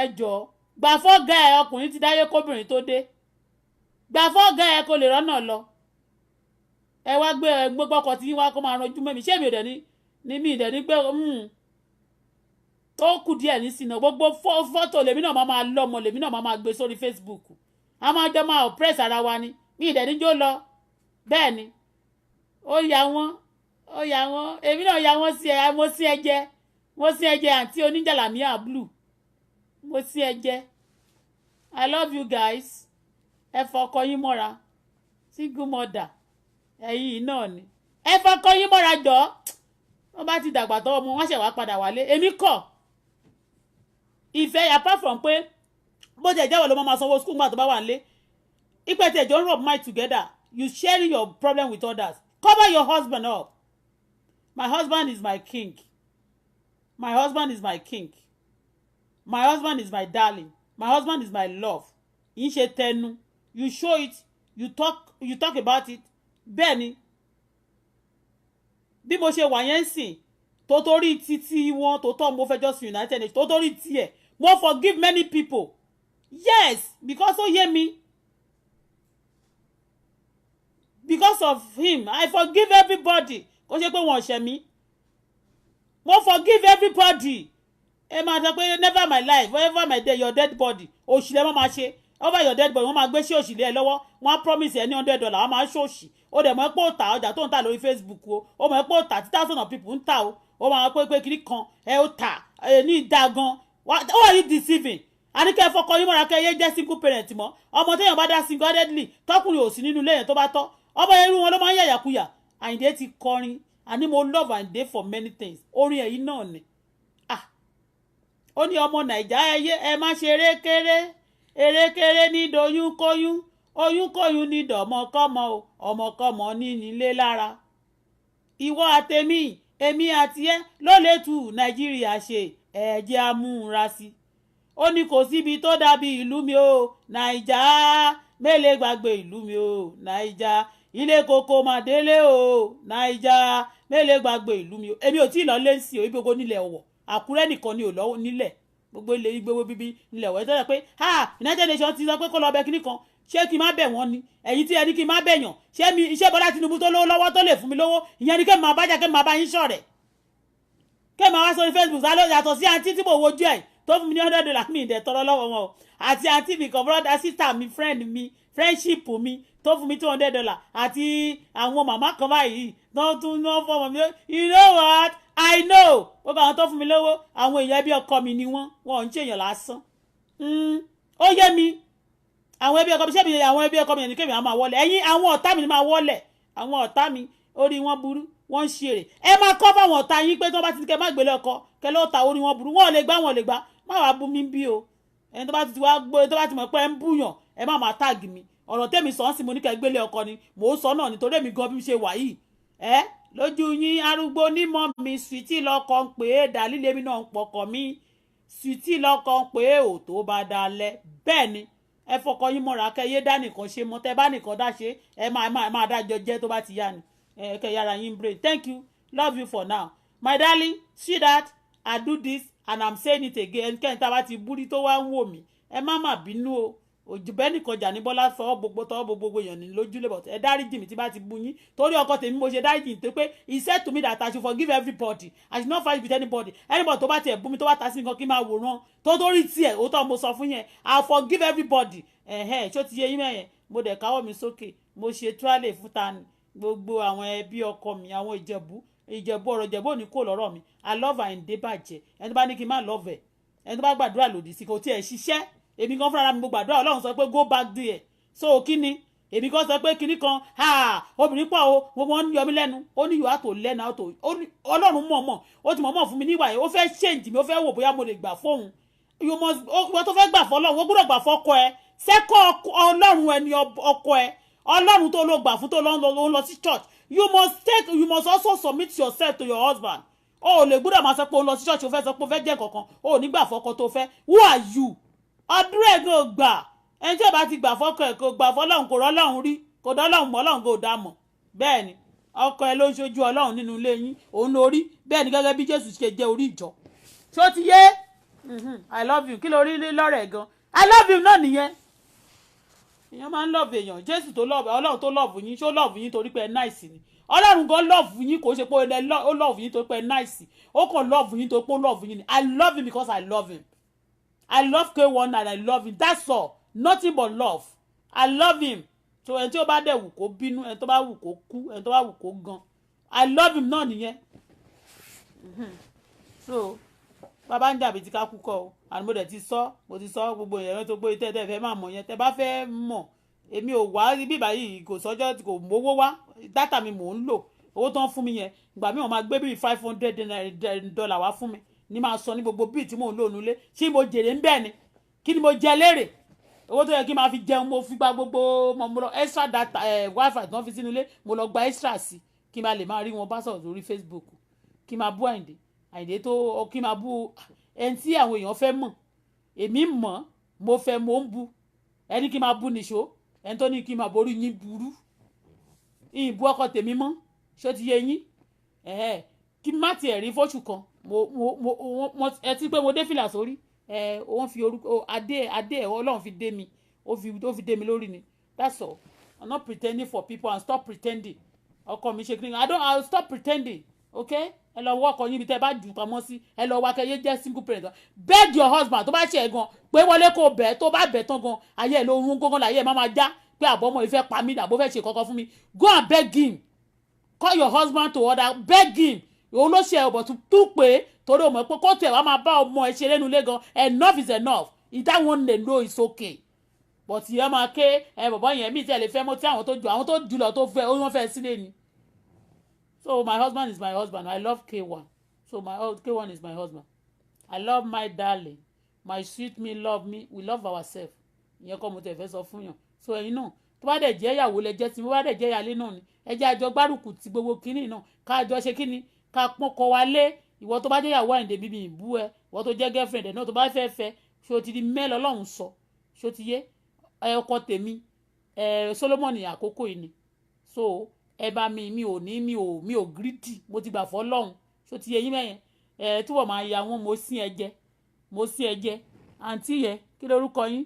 ẹjọ́ gbà fọ́gà ẹ ọkùnrin ti dáyé kóbìnrin tó dé gbà fọ́gà ẹ kó lè rọ́nà lọ ẹ wá gbé gbogbo ọkọ̀ tí yín wá kó máa ranjú mẹ́mi ṣé mi ò dẹ̀ ní mi ìdẹ̀ ní pé tó kù díẹ̀ ní sinà gbogbo fọ́tò lèmi náà máa lọ́mọ lèmi náà máa gbé sórí Facebook a máa jọ máa oppress ara wa ni mi ìdẹ̀ níjó lọ bẹ́ẹ̀ ni ó yà wọ́n èmi náà yà wọ́n sí ẹ mo sí ẹ jẹ àǹtí oníjàlámíà blue mo sí ẹ jẹ I love you guys ẹ fọkọ yín mọ́ra single mother ẹ̀yin náà ni ẹ fọkọ yín mọ́ra jọ wọ́n bá ti dàgbà tọ́wọ́ mu wọ́n ṣẹ̀ wá padà wálé èmi kọ̀ ìfẹ́ apart from pé bó ti ẹ̀jẹ̀ wọ̀ ló máa sanwó school gbà tó bá wà nílé ìpè tí ẹ̀jọ̀ ń rub mind together you sharing your problem with others cover your husband up my husband is my king my husband is my king my husband is my darling my husband is my love yìí ṣe tẹnu you show it you talk about it bẹ́ẹ̀ ni bí mo ṣe wà yẹn sìn tó torí títí wọn tó tọ́ mo fẹ́ just United Nations tó torí tiẹ̀ mo forgive many people yes because ó yé mi because of him I forgive everybody kò ṣe pé wọn ṣẹ̀ mí mo forgive everybody ẹ máa sọ pé never my life wherever my day your dead body òṣìlẹ̀ wọ́n máa ṣe over your dead body wọ́n máa gbé sí òṣìlẹ̀ ẹ lọ́wọ́ wọ́n á promise ẹ ní $100 wọ́n máa ṣòṣì ó dẹ̀ mọ̀ pé ó ta ọjà tó ń tà lórí Facebook o ó mọ̀ pé ó ta 1,000 of people ń tà o ó máa pé kiri kan ẹ ó ta ẹ ní ìdá gan what are you deceiving àníkẹ́ fọkọ yín mọ́ra kẹ́ yé jẹ́ single parent mọ́ ọmọ téèyàn bá dá single handedly tọkùnrin ò sí nínú ilé yẹn tó bá tọ́ ọmọ irú wọn ló máa ń yàyàkuyà Àyìndé ti kọrin àní mo love Àyìndé for many things orin ẹ̀yìn náà ni ó ní ọmọ Nàìjà ẹ má ṣe erékeré ní doyúnkóyún oyúnkóyún ní dọ̀mọkọ́mọ o ọmọkọ́mọ ní nílé lára ìwọ àtẹ̀mí èmi àti ẹ ló lè tú Nàìjíríà ṣe ẹ̀jẹ̀ amúra sí ó ní kò síbi tó dàbí ìlú mi o Nàìjà mélé gbàgbé ìlú mi o Nàìjà ilé koko màdélé o Nàìjà mélé gbàgbé ìlú mi o èmi ò tí ì lọ lé sí o ibi gbogbo nílẹ̀ Ọ̀wọ̀ Àkúrẹ́ nìkan ni ò lọ́wọ́ nílẹ̀ gbogbo ilé ìgbéwò bíbí nílẹ̀ Ọ̀wọ̀ ẹ̀ tó yẹ pé United Nations ti sọ pé kó lọ bẹ kíní kan ṣé kí n má bẹ̀ wọ́n ni ẹ̀yin tí ẹni kí n má bẹ̀yàn ṣé mi iṣẹ́ Bọ́lá Tinubu tó lówó lọ́wọ́ tó lè fún mi lówó ìyẹn ni kí n máa bájà kí n máa bá yín ṣọ̀rẹ́ kí n máa wá sórí Facebook sálọ yàtọ̀ sí àǹtí tí mo wojú ẹ̀ tó fún mi ní $100 mi ìdẹ̀ tọrọ lọ́wọ́ wọn o àti àǹtí mi kan brother sister mi friend mi friendship mi tó fún mi $200 àti àwọn màmá kan báyìí náà tún ná fọmọ mi you know what I know gbogbo àwọn tó fún mi lówó àwọn èèyàn ẹbí ọkọ mi ni wọ́n ń ṣèyàn lásán ó yé mi àwọn ẹbí ọkọ mi ṣé mi àwọn ẹbí ọkọ mi ẹni kémi àwọn máa wọlé ẹ̀yin àwọn ọ̀tá mi ni máa wọlé àwọn ọ̀tá mi orí wọn burú wọ́n ń ṣeré ẹ máa kọ́ fáwọn ọ̀tá yín pé tí wọ́n bá ti ní kẹ́ má gbélé ọkọ kẹ́ ló ta orí wọn burú wọ́n lè gbá má wàá bú mi bí o ẹni tó bá ti wá gbọ́ tó bá ti mọ̀ pé ẹ ń búyàn ẹ má máa táàgì mi ọ̀rọ̀ tẹ́mi sọ ń sì mo ní kẹ́ gbélé ọkọ ni mò ń sọ náà nítorí èmi gan bí mi ṣe wà yìí lójú yín arúgbó nímọ̀ mi sùtì lọ́kọ̀ ń pè é dàlílé mi náà ń pọkọ̀ mi sùtì lọ́kọ̀ ń pè é ò tó bá dalẹ̀ bẹ́ẹ̀ ni ẹ fọkọ yín mọ́ra kẹ́ yé dá nìkan ṣe mọ́ tẹ́ bá nìkan dá ṣe ẹ máa dájọ jẹ́ tó bá ti yá ni kẹ́ yára yín brain thank you love you for now my darling see that I do this and I'm saying it again kẹ́ni tá a bá ti búrí tó wá ń wò mí ẹ má bínú o òjùbẹ́ nìkan jà ní bọ́lá tọwọ́ gbogbo èèyàn ní lójúlé bọ̀ ẹ dáríjì mi tí bá ti bú yín torí ọkọ tèmi mo ṣe dáríjì tó pé he said to me that I should forgive everybody I should not fight with anybody tó bá tiẹ̀ bú mi tó bá ta sí nǹkan kí n máa wòran tó torí tiẹ̀ ó tọ́ mo sọ fún yẹn I forgive everybody ṣó ti yẹ yín mẹ́yẹn mo dẹ̀ káwọ́ mi sókè mo ṣe túrálè fún ta ni gbogbo àwọn ẹbí ọkọ mi àwọn ìjẹ̀bú ọ̀rọ̀ ìjẹ̀bú ò ní kó lọ́rọ̀ mi I love Àyìndé bàjẹ́ ẹni tó bá ní kí n má love ẹ̀ ẹni tó bá gbàdúrà lòdì sí kò tiẹ̀ ṣiṣẹ́ èmi kan fúnra mi mo gbàdúrà Ọlọ́run sọ pé go back there so kíni èmi kan sọ pé kíní kan obìnrin pọ̀ o wọ́n ń yọ mí lẹ́nu ó ní ìwà tó lẹ́nu àtò Ọlọ́run mọ̀ọ́mọ̀ ó ti mọ̀ọ́mọ̀ fún mi níwà yẹn ó fẹ́ change mi ó fẹ́ wò bóyá mo lè gbà fóun ìwọ tó fẹ́ gbà fọ́lọ́run ó gbọ́dọ̀ gbà fọ́kọ ẹ sẹ́kọ̀ Ọlọ́run ẹni ọkọ ẹ Ọlọ́run tó lọ gbà fún tó lọ sí church you must also submit yourself to your husband o lè gbọ́dọ̀ máa sọ pé o lọ sí church o fẹ́ sọ pé o fẹ́ jẹ́ kankan o ní gbà fọ́kọ tó fẹ́ who are you ọdún ẹ̀gbọ́n gbà ẹni tí o bá ti gbà fọ́kọ ẹ̀ kò gbà fọ́lọ́run kò rọ́lọ́run rí kò dọ́lọ́run mọ́ Ọlọ́run kò dá mọ̀ bẹ́ẹ̀ ni ọkọ ẹ ló ń ṣojú Ọlọ́run nínú ilé yín òun lórí bẹ́ẹ̀ ni gẹ́gẹ́ bí Jésù ṣe jẹ́ orí ìjọ tí ó ti yé I love you kí ló rí lọ́rẹ̀ gan I love you náà nìyẹn èèyàn máa ń love èèyàn Jésù tó love Ọlọ́run tó love yín ṣó love yín torí pé ẹ nice ni Ọlọ́run gan love yín kò ṣe pé ó love yín torí pé ẹ nice ó kàn love yín torí pé ó love yín ni I love him because I love him I love K1 and I love him that's all nothing but love I love him so ẹni tí ó bá dẹ̀ wù kó bínú ẹni tó bá wù kó kú ẹni tó bá wù kó gan I love him náà nìyẹn so bàbá ń dàbí ti ká kú kọ o àni mo ti sọ gbogbo èèyàn tó gbé tẹ́tẹ́ fẹ́ máa mọ̀ yẹn tẹ́ bá fẹ́ mọ̀ èmi ò wá bí báyìí kò sọ́jọ́ kò mówó wá dátà mi mò ń lò owó tó ń fún mi yẹn ìgbà mi ò máa gbé bíi $500 wá fún mi ní máa sọ ní gbogbo bíi tí mò ń lò nílé ṣé mo jèrè ń bẹ́ẹ̀ ni kí ni mo jẹ lérè owó tó yẹ kí n máa fi jẹun mo fi gba gbogbo mo lọ extra data wifi tó ń fi sínú ilé mo lọ gba extra sí kí n máa lè máa rí wọn bá sọ̀rọ̀ lórí Facebook kí n máa bú Àyìndé tó kí n máa bú ẹni tí àwọn èèyàn fẹ́ mọ̀ èmi mọ̀ mo fẹ́ mo ń bú ẹni kí n máa bú nìṣó ẹni tó ní kí n máa borí yín burú ìbú ọkọ tèmi mọ́ ṣó ti yé yín kí n má tiẹ̀ rí fóṣù kan mo ẹ ti pé mo dé fìlà sórí wọ́n fi orúkọ adé ẹ̀ Ọlọ́run fi dé mi ó fi dé mi lórí ni that's all I'm not pretending for people and stop pretending ọkọ mi ṣe kí ni I'll stop pretending okay ẹ lọ wọ ọkọ yín bí tẹ bá jù pamọ́ sí ẹ lọ wá kẹyẹ jẹ́ single parent beg your husband tó bá ṣe ẹ̀ gan pé wọlé kó bẹ̀ tó bá bẹ̀ tán gan ayé ẹ̀ ló ń gángan láyé ẹ̀ máa já pé àbọ̀mọ̀ ìfẹ́ pa mí àbó fẹ́ ṣe kankan fún mi go and beg him call your husband to order beg him òun ló ṣe ọ̀bọ̀ tún pé torí ọmọ pé kó tẹ̀ wá máa bá ọmọ ẹ̀ ṣe lẹ́nu ilé gan enough is enough that one dey know it's okay but ìyẹn máa ké bọ̀bọ̀ yẹn mí tí ẹ lè fẹ́ mọ́ tí àwọn tó jù lọ tó fẹ́ ó wọ́n fẹ́ sílé ni. So my husband is my husband. I love K1. So K1 is my husband. I love my darling. My sweet me, love me. We love ourselves. Ìyẹn kọ́ mo tẹ̀ fẹ́ sọ fún yàn. So ẹ̀yin náà tó bá dẹ̀ jẹ́ ìyàwó lẹ jẹ́ tí mo bá dẹ̀ jẹ́ ìyálé náà ni. Ẹ jẹ́ àjọ gbárùkù ti gbogbo kínní náà. Ká àjọ ṣe kínní. Ká pọ́n kọ wa lé. Ìwọ tó bá jẹ́ ìyàwó Àyìndé bíbí ìbú ẹ. Ìwọ tó jẹ́ girlfriend ẹ̀ náà tó bá fẹ́ fẹ́. Ṣé o ti di mẹ́lọ Ọlọ́run sọ? Ṣé o ti yé? Ọkọ tèmi. Solomon àkókò yìí ni. So ẹ bá mi ò greedy mo ti gbà fọ́ lọ́hùn ṣó ti yẹ yín mẹ́yẹn túbọ̀ máa ya wọn mo sí ẹ jẹ àǹtí yẹ kí lorúkọ yín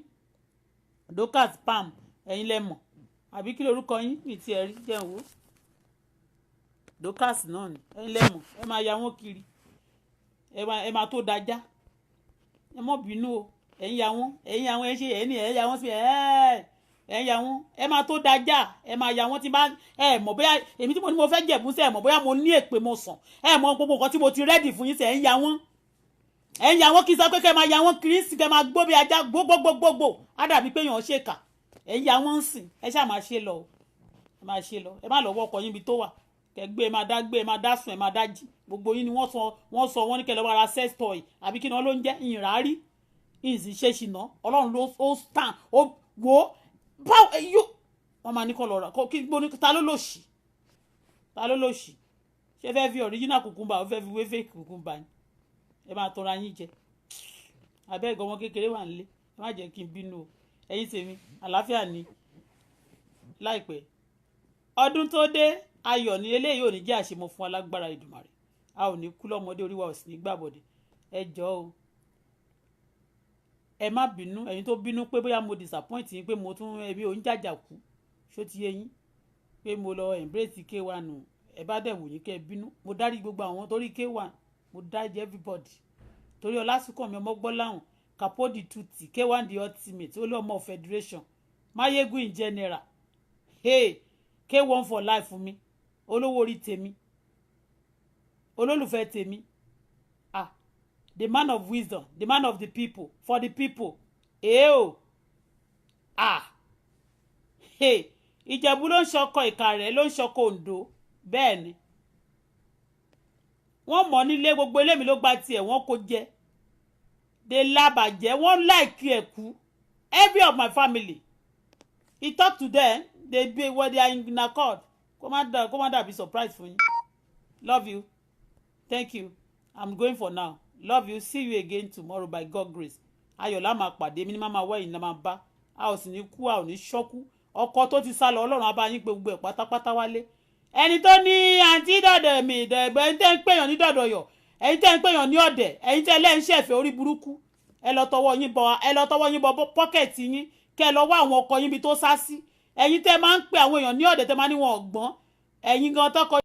Dorcas Pam ẹ̀yin lẹ́mọ̀ àbí kí lorúkọ yín ní ti ẹ̀rí jẹ́ òwò Dorcas náà ni ẹ̀yin lẹ́mọ̀ ẹ máa ya wọn kiri ẹ máa tó dájá ẹ mọ́ bínú o ẹ̀yin ya wọn ẹ ṣe ẹ̀ ní ẹ̀ ya wọn sí ẹ ya wọn ẹ máa tó dájà ẹ máa ya wọn tí bá ẹ mọ̀ bóyá èmi tí mo ní mo fẹ́ jẹ̀bú sí ẹ mọ̀ bóyá mo ní èpè mo sàn ẹ mọ̀ gbogbo nǹkan tí mo ti rẹ́dì fún yín sí ẹ ń ya wọn kí n sọ pé kẹ́ máa ya wọn kiri sí kẹ́ máa gbó bí ajá gbogbogbò á dàbí pé èèyàn ṣèkà ẹ ń ya wọn ń sìn ẹ ṣáà máa ṣe lọ ẹ máa ṣe lọ ẹ má lọ wọkọ yín bí tó wà kẹgbẹ́ ẹ máa dá gbé ẹ máa dá sùn ẹ máa dá jí gbogbo yín ni wọ́n ní kẹ́ lọ wá ra sex toy àbí kí ni wọ́n ló ń jẹ́ ìrárí ìsìn ṣe ṣìnà ọlọ́run ló ó stand ó wò báwo yóò wọ́n máa ní kọ́ lọ rà kí gbóni ta ló lòṣì ṣé fẹ́ fi original cucumber ó fẹ́ fi wé fake cucumber ni ẹ máa tọra yín jẹ abẹ́ ìgbọ́n ọmọ kékeré wà nílé ẹ má jẹ́ kí n bínú o ẹ̀yin tèmi àlàáfíà ni láìpẹ́ ọdún tó dé ayọ̀ ni eléyìí ò ní jẹ́ àṣemọ fún alágbára Èdùmàrè a ò ní kú lọ́mọdé orí wa ò sì ní gbàbọ̀dé ẹ jọ̀ọ́ o ẹ má bínú ẹ̀yin tó bínú pé bóyá mo disappoint yín pé mo tún ẹbí òun jàjà kú ṣó ti yé yín pé mo lọ embrace K1 ẹ bá dẹ̀ wò yín kẹ́ ẹ bínú mo dárí gbogbo àwọn torí K1 mo dárí everybody torí Ọlásùnkànmí Ọmọgbọ́láhùn Kapodi Tuti K1 the ultimate olóòmọ federation Mayegun in general hey K1 for life fún mi olówó orí tèmi olólùfẹ́ tèmi the man of wisdom the man of the people for the people Ìjẹ̀bú ló ń ṣọkọ Ìkàrẹ́ ló ń ṣọkọ Oǹdó bẹ́ẹ̀ ni wọ́n mọ̀ nílé gbogbo ilé mi ló gba tiẹ̀ wọ́n kó jẹ de lábàjẹ́ wọ́n láìkí ẹ̀kú every of my family he talk to them they be what they are in accord kó má dàbí surprise fún yín love you thank you I'm going for now love you see you again tomorrow by God grace ayọ̀lá máa pàdé mi ní máa wá ẹ̀yìn náà máa bá a ò sì ní kú a ò ní ṣọ́kú ọkọ tó ti sá lọ ọlọ́run á bá yín pé gbogbo ẹ̀ pátápátá wálé ẹni tó ní àǹtí dọ̀dọ̀ mi ìdẹ̀gbẹ́ ẹni tẹ́ ń pèèyàn ní dọ̀dọ̀ yọ̀ ẹni tẹ́ ń pèèyàn ní ọ̀dẹ̀ ẹni tẹ́ lẹ́ ń ṣẹ̀fẹ̀ orí burúkú ẹ lọ tọwọ́ yín bọ pọ́kẹ̀tì yín kẹ́ ẹ lọ wá àwọn ọkọ yín bí tó sá sí ẹ̀yin tẹ́ máa ń pè àwọn èèyàn ní ọ̀dẹ̀ tẹ́ máa ní wọn ọ̀gbọ́n ẹ̀yin gan tọkọ